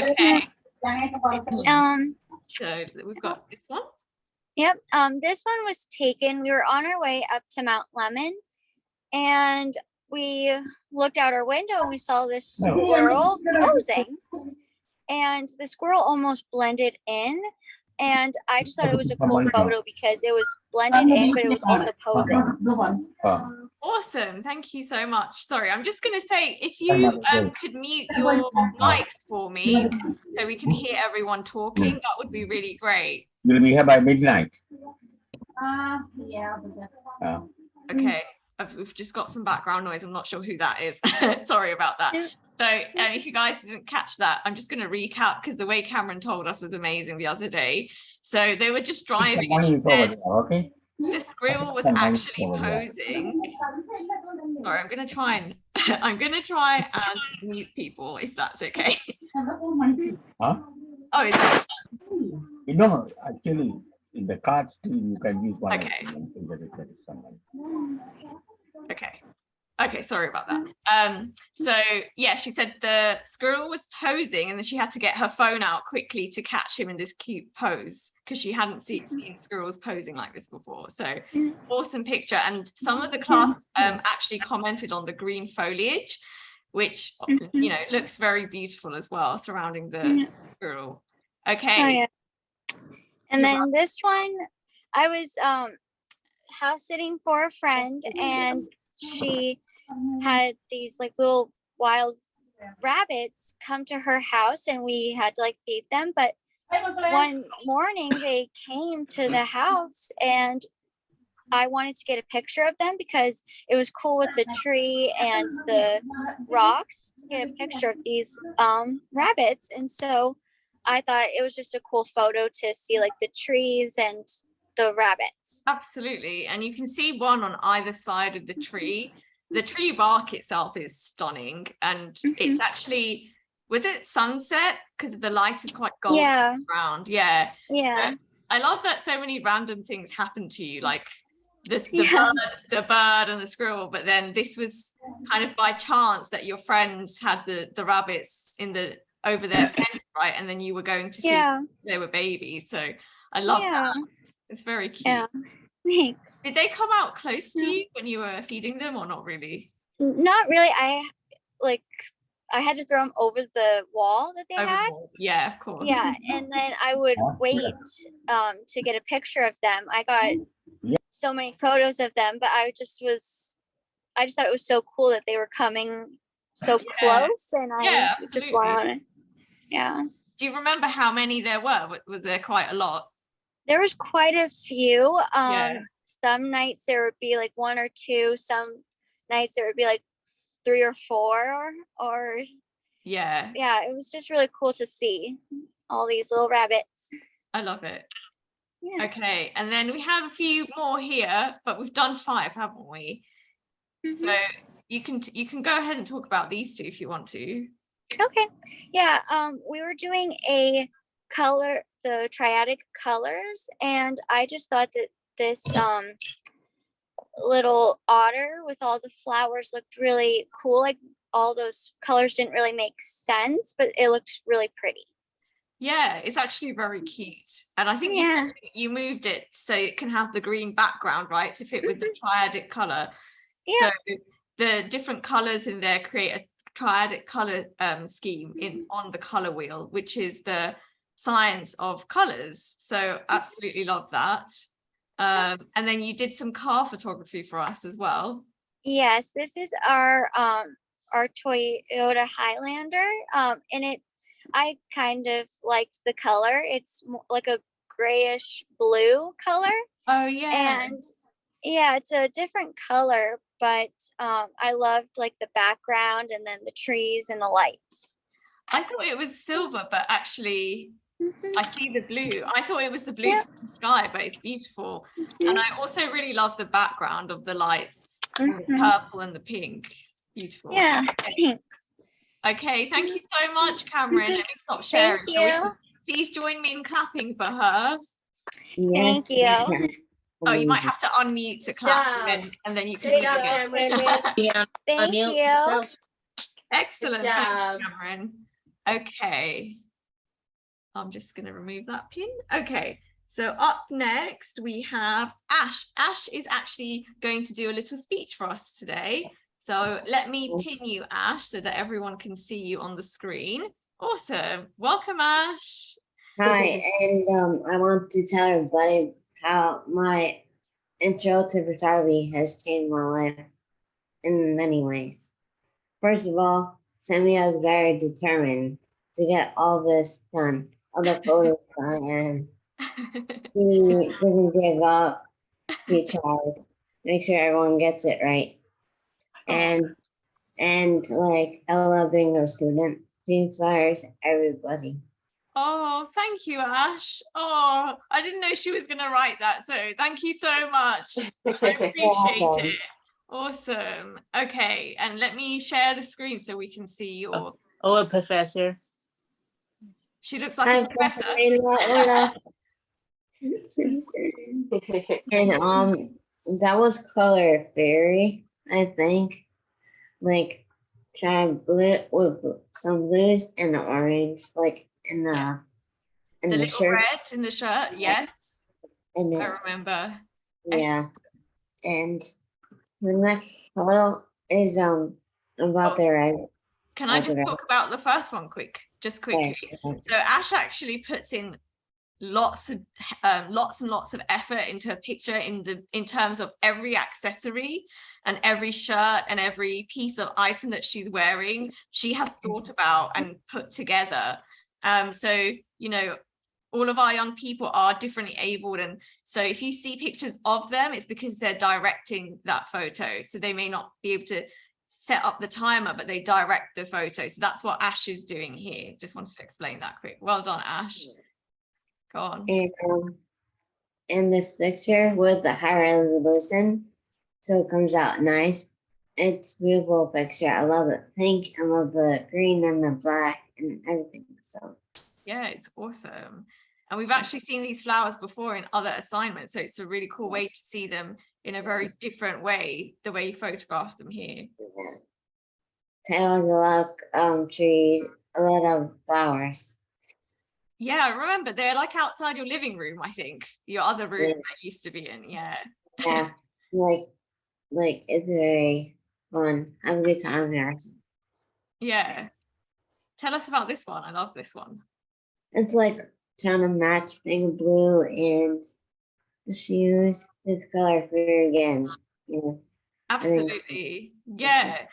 Okay. So we've got this one. Yep. This one was taken. We were on our way up to Mount Lemon, and we looked out our window and we saw this squirrel posing, and the squirrel almost blended in. And I just thought it was a cool photo because it was blended in, but it was also posing. Awesome. Thank you so much. Sorry, I'm just going to say, if you could mute your mics for me so we can hear everyone talking, that would be really great. Will be here by midnight. Okay. We've just got some background noise. I'm not sure who that is. Sorry about that. So if you guys didn't catch that, I'm just going to recap because the way Cameron told us was amazing the other day. So they were just driving. And she said Okay. the squirrel was actually posing. Sorry, I'm going to try and mute people if that's okay. Huh? Oh, is it? No, actually, in the card still you can use one. Okay. Okay. Okay, sorry about that. So yeah, she said the squirrel was posing and then she had to get her phone out quickly to catch him in this cute pose because she hadn't seen squirrels posing like this before. So awesome picture. And some of the class actually commented on the green foliage, which looks very beautiful as well surrounding the squirrel. Okay. Oh, yeah. And then this one, I was house sitting for a friend, and she had these like little wild rabbits come to her house, and we had to like feed them. But one morning they came to the house, and I wanted to get a picture of them because it was cool with the tree and the rocks to get a picture of these rabbits. And so I thought it was just a cool photo to see like the trees and the rabbits. Absolutely. And you can see one on either side of the tree. The tree bark itself is stunning. And it's actually, was it sunset? Because the light is quite golden around. Yeah. Yeah. So I love that so many random things happen to you, like the bird and the squirrel. But then this was kind of by chance that your friends had the rabbits over their fence, right? And then you were going to feed they were babies. So I love that. It's very cute. Yeah, thanks. Did they come out close to you when you were feeding them or not really? Not really. I had to throw them over the wall that they had. Yeah, of course. Yeah, and then I would wait to get a picture of them. I got Yeah. so many photos of them, but I just thought it was so cool that they were coming so close, and Yeah, I just absolutely. wanted to, yeah. Do you remember how many there were? Was there quite a lot? There was quite a few. Yeah. Some nights there would be like 1 or 2. Some nights there would be like 3 or 4. Or Yeah, yeah, it was just really cool to see all these little rabbits. I love it. Yeah. Okay, and then we have a few more here, but we've done 5, haven't we? Mhm. So you can go ahead and talk about these 2 if you want to. Okay. Yeah. We were doing the triadic colors, and I just thought that this little otter with all the flowers looked really cool. Like all those colors didn't really make sense, but it looked really pretty. Yeah, it's actually very cute. And I think Yeah. you moved it so it can have the green background, right, to fit with the triadic color. Yeah. So the different colors in there create a triadic color scheme on the color wheel, which is the science of colors. So absolutely love that. And then you did some car photography for us as well. Yes, this is our Toyota Highlander. And I kind of liked the color. It's like a grayish blue color. Oh yeah. And yeah, it's a different color, but I loved like the background and then the trees and the lights. I thought it was silver, but actually I see the blue. I thought it was the blue Yeah. from the sky, but it's beautiful. And I also really love the background of the lights, and the purple and the pink. Beautiful. Yeah, thanks. Okay, thank you so much, Cameron. Let me stop sharing. Thank So we you. can- please join me in clapping for her. Yes, Thank you. ma'am. Oh, you might have to unmute to clap, job. and then you can Good do job, it again. Cameron. Yeah, Thank unmute you. yourself. Excellent. Good Thanks, job. Cameron. Okay. I'm just going to remove that pin. Okay. So up next we have Ash. Ash is actually going to do a little speech for us today. So let me pin you, Ash, so that everyone can see you on the screen. Awesome. Welcome, Ash. Hi, and I want to tell everybody how my intro to photography has changed my life in many ways. First of all, Sammy was very determined to get all this done, all the photos done, and he didn't give up. He tries, make sure everyone gets it right. And like I love being a student. She inspires everybody. Oh, thank you, Ash. Oh, I didn't know she was going to write that. So thank you so much. I appreciate welcome. it. Awesome. Okay, and let me share the screen so we can see your. Oh, a professor. She looks like Hi, a professor. Hola. And that was color fairy, I think. Like try blue with some blues and orange, like in the Yeah. in The the little shirt. red in the shirt, yes. And I it's, remember. yeah. And the next photo is about the red. Can I just Okay. talk about the first one just quickly? So Ash actually puts in lots and lots of effort into a picture in terms of every accessory and every shirt and every piece of item that she's wearing. She has thought about and put together. So you know, all of our young people are differently abled, and so if you see pictures of them, it's because they're directing that photo. So they may not be able to set up the timer, but they direct the photo. So that's what Ash is doing here. Just wanted to explain that quick. Well done, Ash. Go on. And in this picture with the high resolution, so it comes out nice. It's a beautiful picture. I love the pink. I love the green and the black and everything. So Yeah, it's awesome. And we've actually seen these flowers before in other assignments. So it's a really cool way to see them in a very different way, the way you photographed them here. there was a lot of trees, a lot of flowers. Yeah, remember they're like outside your living room, I think. Your other room Yeah. that used to be in, yeah. Yeah, like it's very fun. Have a good time here. Yeah. Tell us about this one. I love this one. It's like trying to match pink, blue, and the shoes this color for you again. Yeah. Absolutely. Yeah.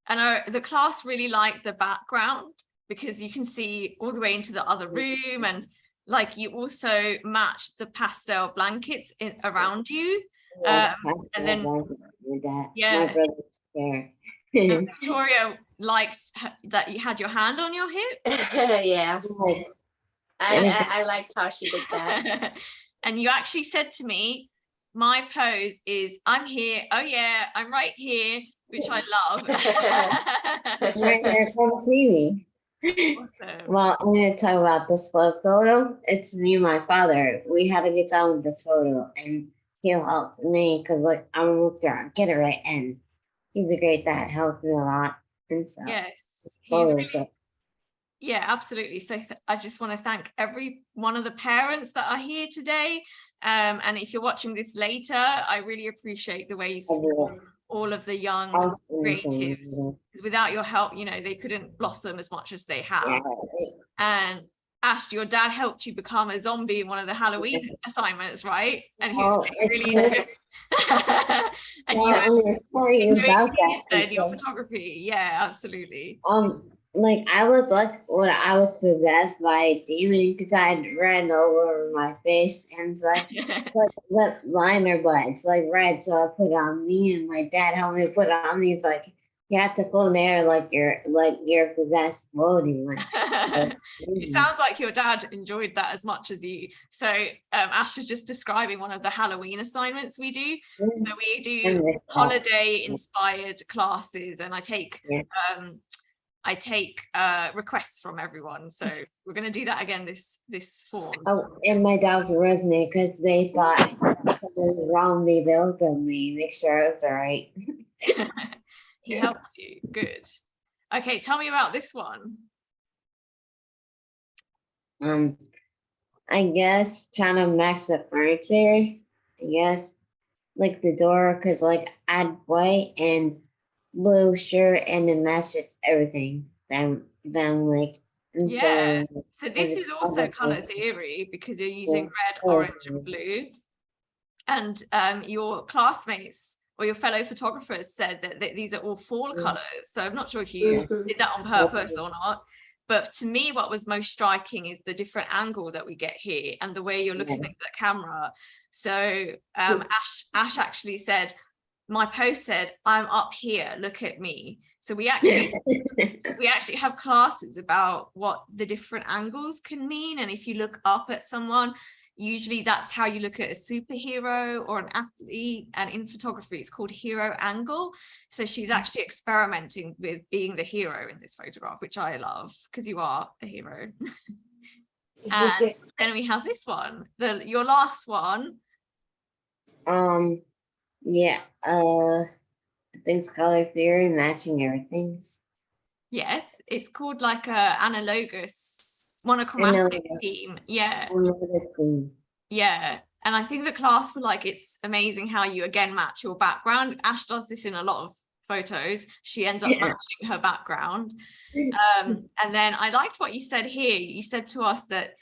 And the class really liked the background because you can see all the way into the other room, and like you also matched the pastel blankets around you. Yes, and then with that. yeah. My brother's there. And Victoria liked that you had your hand on your hip. Yeah, Like, I liked how she did that. And you actually said to me, my pose is I'm here, oh yeah, I'm right here, which I love. right there, come see me. Awesome. Well, I'm going to talk about this love photo. It's me and my father. We had a good time with this photo, and he'll help me because, like, I'm with her, get it right, and he's a great dad, helps me a lot, and so. Yes, he's photos really, up. yeah, absolutely. So I just want to thank every one of the parents that are here today. And if you're watching this later, I really appreciate the way you support all of the young creatives. Because without your help, you know, they couldn't blossom as much as they have. Yeah. And Ash, your dad helped you become a zombie in one of the Halloween assignments, right? And he's Oh, really it's and well, I'm gonna tell you about that. in your because, photography. Yeah, absolutely. like I was like when I was possessed by a demon because I had red all over my face, and it's like that liner, but it's like red, so I put it on me, and my dad helped me put it on me. It's like you have to pull in there like you're possessed floating. Like, so, It sounds like your dad enjoyed that as much as you. So Ash is just describing one of the Halloween assignments we do. So we do holiday inspired classes, and I take requests from everyone. So we're going to do that again this form. Oh, and my dad was with me because they thought something was wrong with me. They looked at me, make sure I was all right. He helped you. Good. Okay, tell me about this one. I guess trying to match the furniture. I guess like the door, cause like I had white and blue shirt, and it matches everything. Then like Yeah. So this is also color theory because you're using red, orange, and blue. And your classmates or your fellow photographers said that these are all fall colors. So I'm not sure if you did that on purpose or not. But to me, what was most striking is the different angle that we get here and the way you're looking at the camera. So Ash actually said, my post said, I'm up here, look at me. So we actually have classes about what the different angles can mean. And if you look up at someone, usually that's how you look at a superhero or an athlete. And in photography, it's called hero angle. So she's actually experimenting with being the hero in this photograph, which I love because you are a hero. And then we have this one, your last one. Yeah, I think it's color theory, matching everything. Yes, it's called like a analogous monochromatic theme. Yeah. Yeah. And I think the class were like, it's amazing how you again match your background. Ash does this in a lot of photos. She ends up matching her background. And then I liked what you said here. You said to us that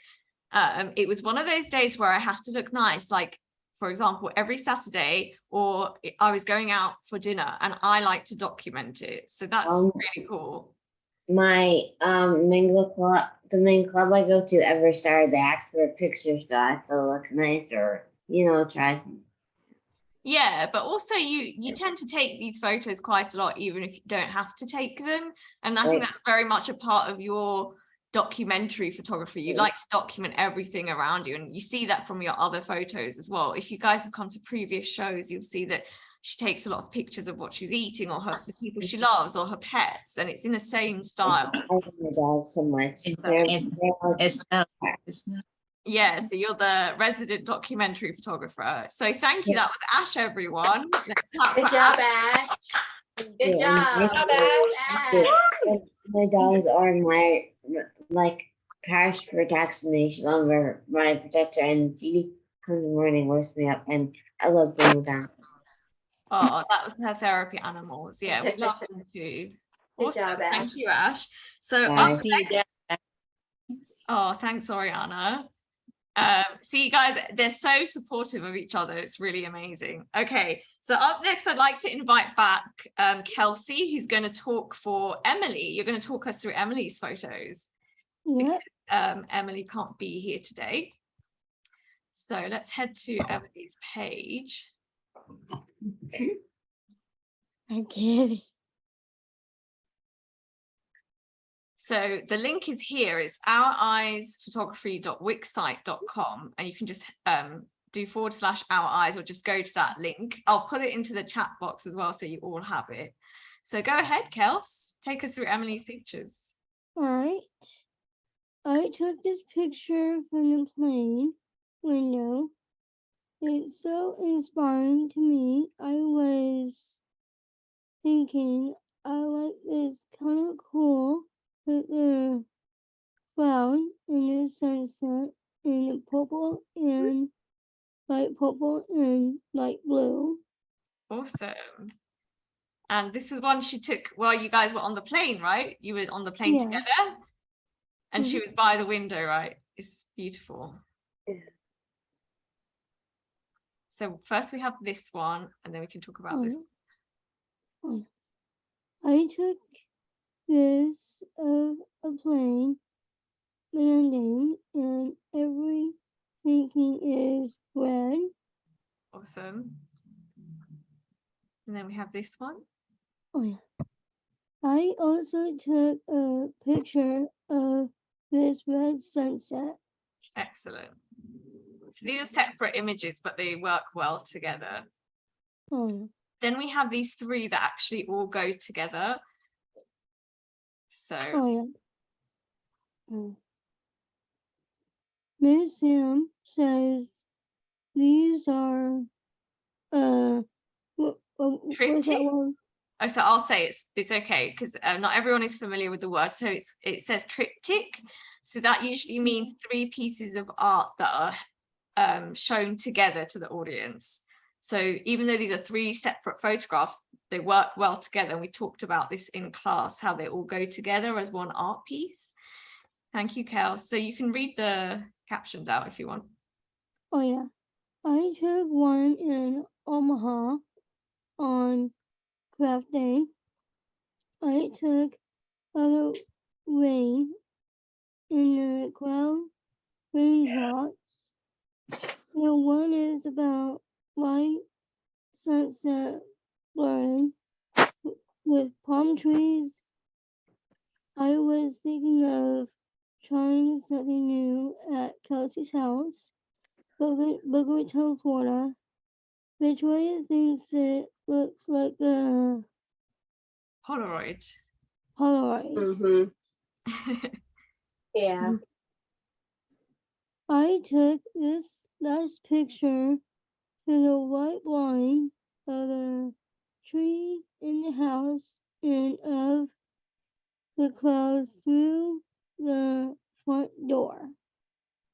it was one of those days where I have to look nice, like for example, every Saturday, or I was going out for dinner and I like to document it. So that's really cool. My the main club I go to every Saturday, ask for pictures so I have to look nice, or try. Yeah, but also you tend to take these photos quite a lot, even if you don't have to take them. And I think that's very much a part of your documentary photography. You like to document everything around you, and you see that from your other photos as well. If you guys have come to previous shows, you'll see that she takes a lot of pictures of what she's eating, or the people she loves, or her pets, and it's in the same style. I love my dog so much. Yeah, so you're the resident documentary photographer. So thank you. That was Ash, everyone. Good job, Ash. Good job, Ash. My dogs are my parish protection. She's on my protector, and she comes in the morning, wakes me up, and I love being with them. Oh, that was her therapy animals. Yeah, we love them too. Good job, Ash. Thank you, Ash. So I see that. oh, thanks, Oriana. See, guys, they're so supportive of each other. It's really amazing. Okay, so up next, I'd like to invite back Kelsey, who's going to talk for Emily. You're going to talk us through Emily's photos. Yeah. Emily can't be here today. So let's head to Emily's page. Okay. So the link is here. It's oureyephotography.wixsite.com, and you can just do /oureyees or just go to that link. I'll put it into the chat box as well so you all have it. So go ahead, Kels, take us through Emily's pictures. All right. I took this picture from the plane window. It's so inspiring to me. I was thinking I like this kind of cool with the cloud and the sunset and the purple and light purple and light blue. Awesome. And this was one she took while you guys were on the plane, right? You were on the plane Yeah. together, and she was by the window, right? It's beautiful. Yeah. So first we have this one, and then we can talk about this. I took this of a plane landing and everything is red. Awesome. And then we have this one. Oh yeah. I also took a picture of this red sunset. Excellent. So these are separate images, but they work well together. Oh yeah. Then we have these three that actually all go together. So Oh yeah. Miss Sam says these are what was that Triptych? one? oh, so I'll say it's okay because not everyone is familiar with the word. So it says triptych. So that usually means 3 pieces of art that are shown together to the audience. So even though these are 3 separate photographs, they work well together. And we talked about this in class, how they all go together as one art piece. Thank you, Kel. So you can read the captions out if you want. Oh yeah. I took one in Omaha on craft day. I took other rain in the cloud raindrops. The one is about light sunset blurring with palm trees. I was thinking of trying something new at Kelsey's house, Boca Raton, Florida. Victoria thinks it looks like a Polaroid. Polaroid. Mm-hmm. Yeah. I took this last picture to the white line of the tree in the house and of the clouds through the front door.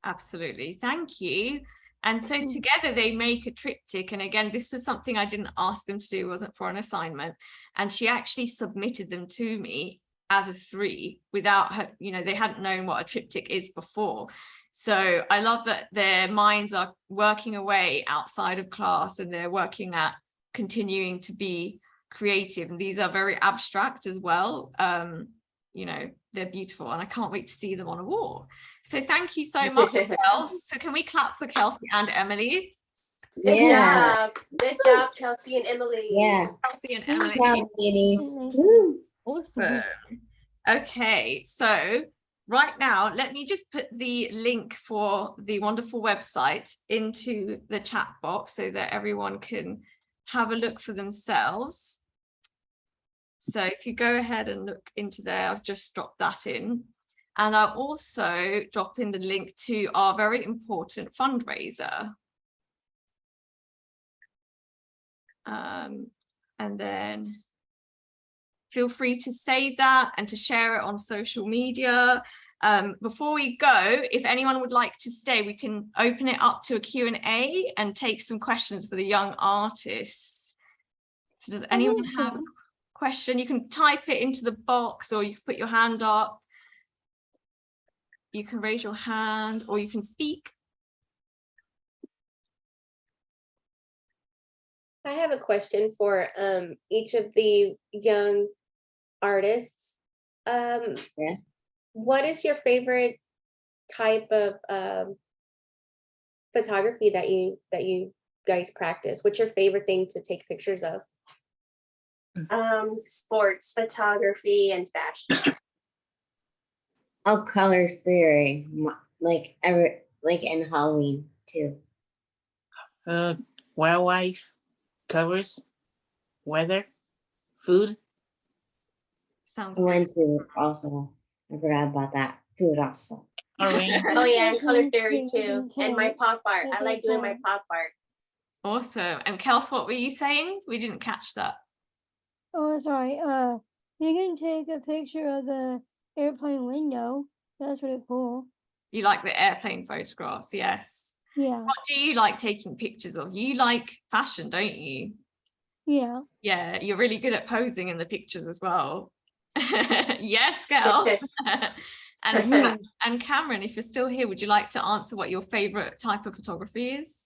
Absolutely. Thank you. And so together they make a triptych. And again, this was something I didn't ask them to do, wasn't for an assignment. And she actually submitted them to me as a 3 without her, they hadn't known what a triptych is before. So I love that their minds are working away outside of class and they're working at continuing to be creative. And these are very abstract as well. They're beautiful and I can't wait to see them on a wall. So thank you so much, Kelsey. So can we clap for Kelsey and Emily? Good Yeah. job. Good job, Kelsey and Emily. Yeah. Kelsey and Good Emily. job, ladies. Woo. Awesome. Okay, so right now, let me just put the link for the wonderful website into the chat box so that everyone can have a look for themselves. So if you go ahead and look into there, I've just dropped that in. And I'll also drop in the link to our very important fundraiser. And then feel free to save that and to share it on social media. Before we go, if anyone would like to stay, we can open it up to a Q&A and take some questions for the young artists. So does anyone have a question? You can type it into the box or you can put your hand up. You can raise your hand or you can speak. I have a question for each of the young artists. Yeah. What is your favorite type of photography that you guys practice? What's your favorite thing to take pictures of? Sports photography and fashion. Oh, color theory, like in Halloween too. Wildlife, covers, weather, food. Sounds I good. went to also. I forgot about that. Food also. Orange. Oh yeah, and color Definitely theory thinking too. And my tank pop art. at I like that doing my time. pop art. Awesome. And Kels, what were you saying? We didn't catch that. Oh, sorry. You can take a picture of the airplane window. That's really cool. You like the airplane photographs, yes. Yeah. What do you like taking pictures of? You like fashion, don't you? Yeah. Yeah, you're really good at posing in the pictures as well. Yes, girl. And Cameron, if you're still here, would you like to answer what your favorite type of photography is?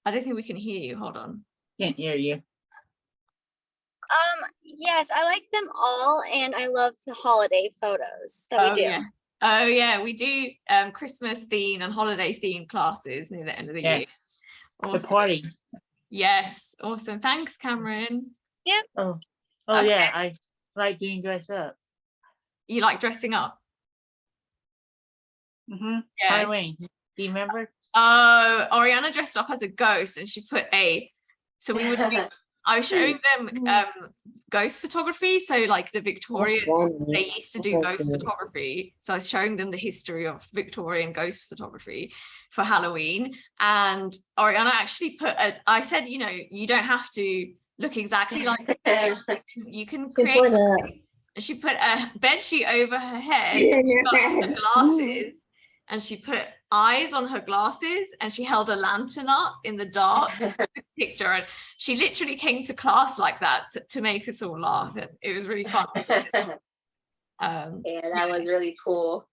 I don't think we can hear you. Hold on. Can't hear you. Yes, I like them all, and I love the holiday photos that we do. Yeah. Oh yeah, we do Christmas theme and holiday theme classes near the end of the year. Yes. The Awesome. party. Yes, awesome. Thanks, Cameron. Oh, Okay. yeah. I like getting dressed up. You like dressing up? Mm-hmm. Yeah. Halloween. Do you remember? Oh, Oriana dressed up as a ghost, and she put so we would use, I was showing them ghost photography. So like the Victorian, they used to do ghost photography. So I was showing them the history of Victorian ghost photography for Halloween. And Oriana actually I said, you know, you don't have to look exactly like you can create. She put a bed sheet over her head, and she got her glasses, and she put eyes on her glasses, and she held a lantern up in the dark picture, and she literally came to class like that to make us all laugh. It was really fun. Yeah, that was really cool.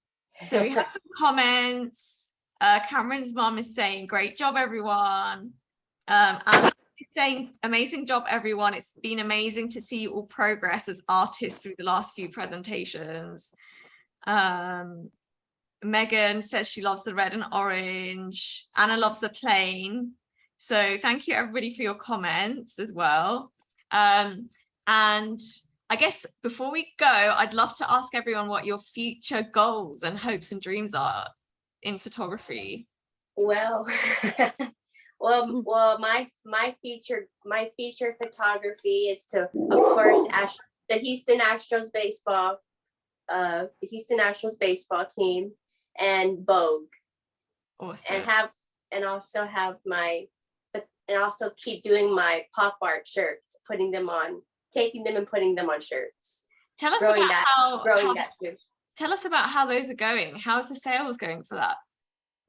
So we have some comments. Cameron's mom is saying, great job, everyone. Alex is saying, amazing job, everyone. It's been amazing to see you all progress as artists through the last few presentations. Megan says she loves the red and orange. Anna loves the plain. So thank you everybody for your comments as well. And I guess before we go, I'd love to ask everyone what your future goals and hopes and dreams are in photography. Well, well, my future photography is to, of course, the Houston Astros baseball team and Vogue. Awesome. And also keep doing my pop art shirts, taking them and putting them on shirts. Tell us growing about that too. Tell us about how those are going. How's the sales going for that?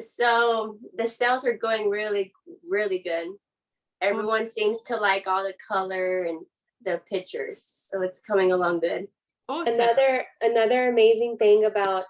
So the sales are going really, really good. Everyone seems to like all the color and the pictures, so it's coming along good. Awesome. Another amazing thing about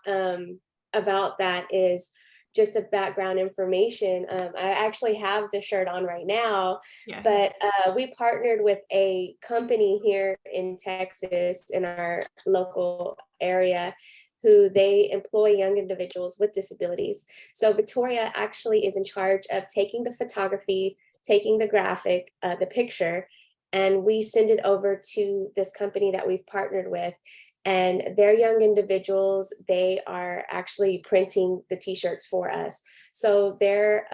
that is just a background information. I actually have the shirt on right now, but we partnered with a company here in Texas in our local area who they employ young individuals with disabilities. So Victoria actually is in charge of taking the photography, taking the graphic, the picture, and we send it over to this company that we've partnered with. And they're young individuals. They are actually printing the t-shirts for us. So their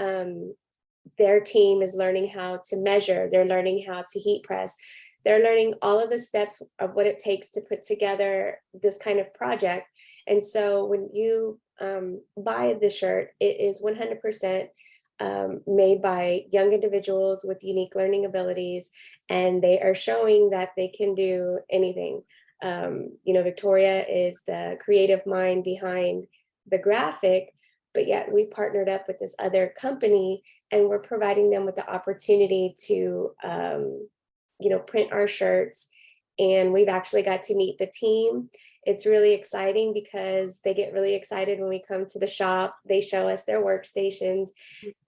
team is learning how to measure. They're learning how to heat press. They're learning all of the steps of what it takes to put together this kind of project. And so when you buy the shirt, it is 100% made by young individuals with unique learning abilities, and they are showing that they can do anything. Victoria is the creative mind behind the graphic, but yet we partnered up with this other company, and we're providing them with the opportunity to, print our shirts. And we've actually got to meet the team, it's really exciting because they get really excited when we come to the shop. They show us their workstations.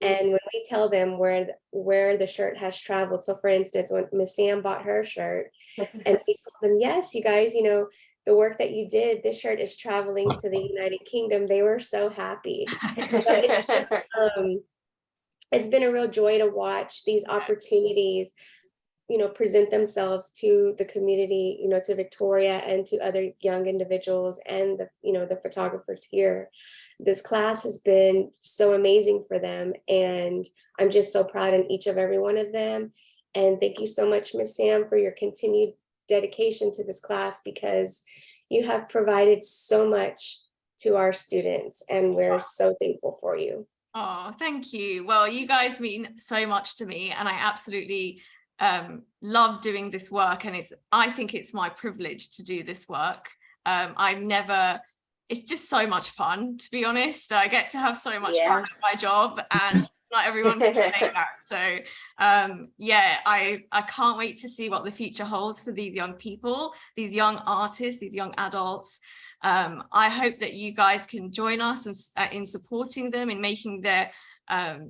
And when we tell them where the shirt has traveled, so for instance, when Miss Sam bought her shirt, and we told them, yes, you guys, you know, the work that you did, this shirt is traveling to the United Kingdom. They were so happy. It's been a real joy to watch these opportunities, you know, present themselves to the community, you know, to Victoria and to other young individuals and the, you know, the photographers here. This class has been so amazing for them, and I'm just so proud in each of every one of them. And thank you so much, Miss Sam, for your continued dedication to this class, because you have provided so much to our students, and we're so thankful for you. Oh, thank you. Well, you guys mean so much to me, and I absolutely love doing this work, and I think it's my privilege to do this work. It's just so much fun, to be honest. I get to have so much fun at my job, and not everyone can say that. So yeah, I can't wait to see what the future holds for these young people, these young artists, these young adults. I hope that you guys can join us in supporting them in making their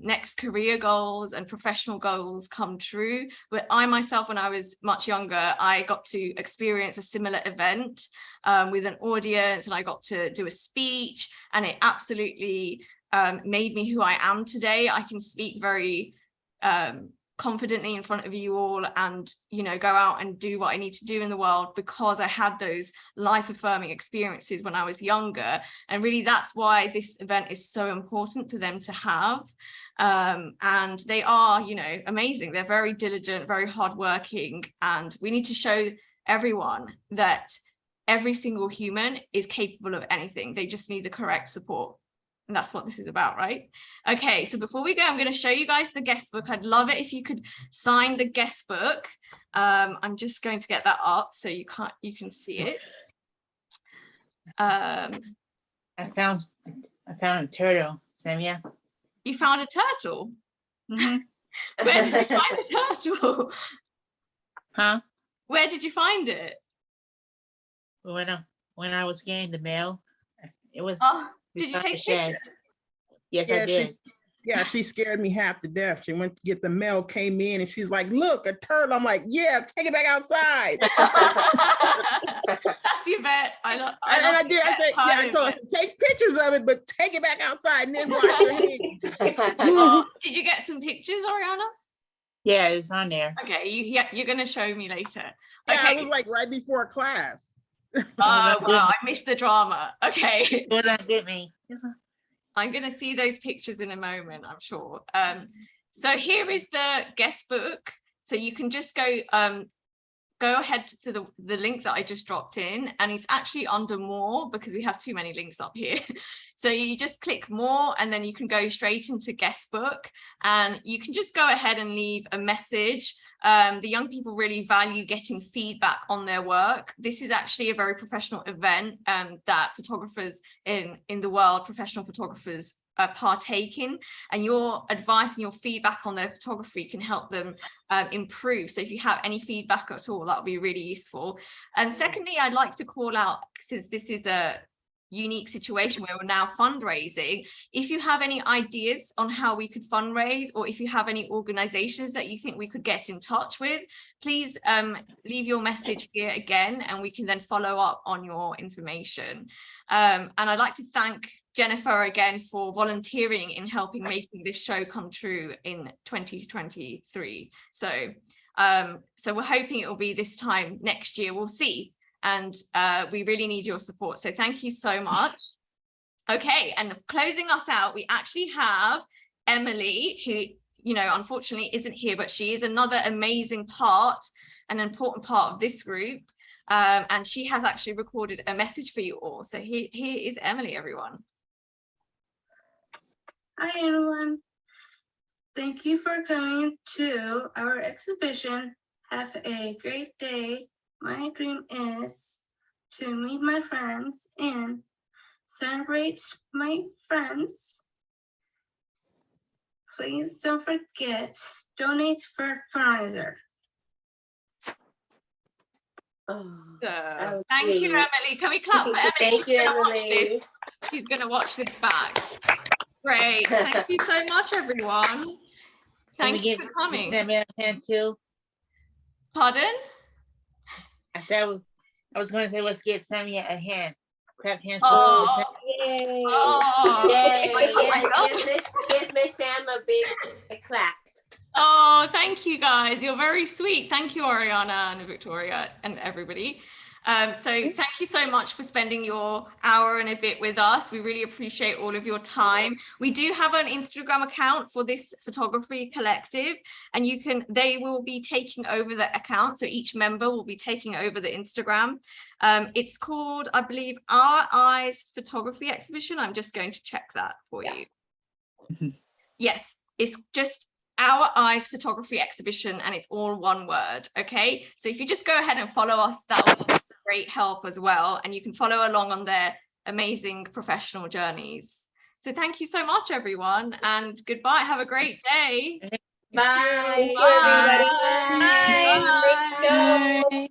next career goals and professional goals come true. But I myself, when I was much younger, I got to experience a similar event with an audience, and I got to do a speech, and it absolutely made me who I am today. I can speak very confidently in front of you all, and, you know, go out and do what I need to do in the world because I had those life-affirming experiences when I was younger. And really, that's why this event is so important for them to have. And they are, you know, amazing. They're very diligent, very hardworking, and we need to show everyone that every single human is capable of anything. They just need the correct support. And that's what this is about, right? Okay, so before we go, I'm going to show you guys the guest book. I'd love it if you could sign the guest book. I'm just going to get that up so you can see it. I found a turtle, Samia. You found a turtle? Mm-hmm. Where did you find the turtle? Huh? Where did you find it? When I was getting the mail, it was. Oh, did you take pictures? Yes, I did. She scared me half to death. She went to get the mail, came in, and she's like, look, a turtle. I'm like, yeah, take it back outside. That's your bet. I did. I said, yeah, I told her, take pictures of it, but take it back outside and then wash your hands. Oh, did you get some pictures, Ariana? Yeah, it's on there. Okay, you're going to show me later. Yeah, okay. it was like right before class. Oh, wow, I missed the drama. Okay. Well, that did me. I'm going to see those pictures in a moment, I'm sure. So here is the guest book. So you can just go ahead to the link that I just dropped in, and it's actually under more because we have too many links up here. So you just click more, and then you can go straight into guest book, and you can just go ahead and leave a message. The young people really value getting feedback on their work. This is actually a very professional event that photographers in the world, professional photographers, partake in, and your advice and your feedback on their photography can help them improve. So if you have any feedback at all, that would be really useful. And secondly, I'd like to call out, since this is a unique situation where we're now fundraising, if you have any ideas on how we could fundraise, or if you have any organizations that you think we could get in touch with, please leave your message here again, and we can then follow up on your information. And I'd like to thank Jennifer again for volunteering in helping making this show come true in 2023. So we're hoping it will be this time next year. We'll see. And we really need your support. So thank you so much. Okay, and closing us out, we actually have Emily, who, you know, unfortunately isn't here, but she is another amazing part, an important part of this group. And she has actually recorded a message for you all. So here is Emily, everyone. Hi, everyone. Thank you for coming to our exhibition. Have a great day. My dream is to meet my friends and celebrate my friends. Please don't forget, donate for fundraiser. Oh, So that was thank you, sweet. Emily. Can we clap for Emily? Thank you, She's gonna watch this. Emily. She's gonna watch this back. Great. Thank you so much, everyone. Can we Thank you give for coming. Sammy a hand too? Pardon? I said, I was gonna say, let's get Sammy a hand. Clap hands. Oh, for Yay. oh, Yay, myself. yes, give Miss Sam a clap. Oh, thank you guys. You're very sweet. Thank you, Ariana and Victoria and everybody. So thank you so much for spending your hour and a bit with us. We really appreciate all of your time. We do have an Instagram account for this photography collective, and they will be taking over the account. So each member will be taking over the Instagram. It's called, I believe, Our Eyes Photography Exhibition. I'm just going to check that for you. Yes, it's just Our Eyes Photography Exhibition, and it's all one word. Okay, so if you just go ahead and follow us, that will be great help as well, and you can follow along on their amazing professional journeys. So thank you so much, everyone, and goodbye. Have a great day. Bye. Bye. Everybody. Bye. Bye. Great show.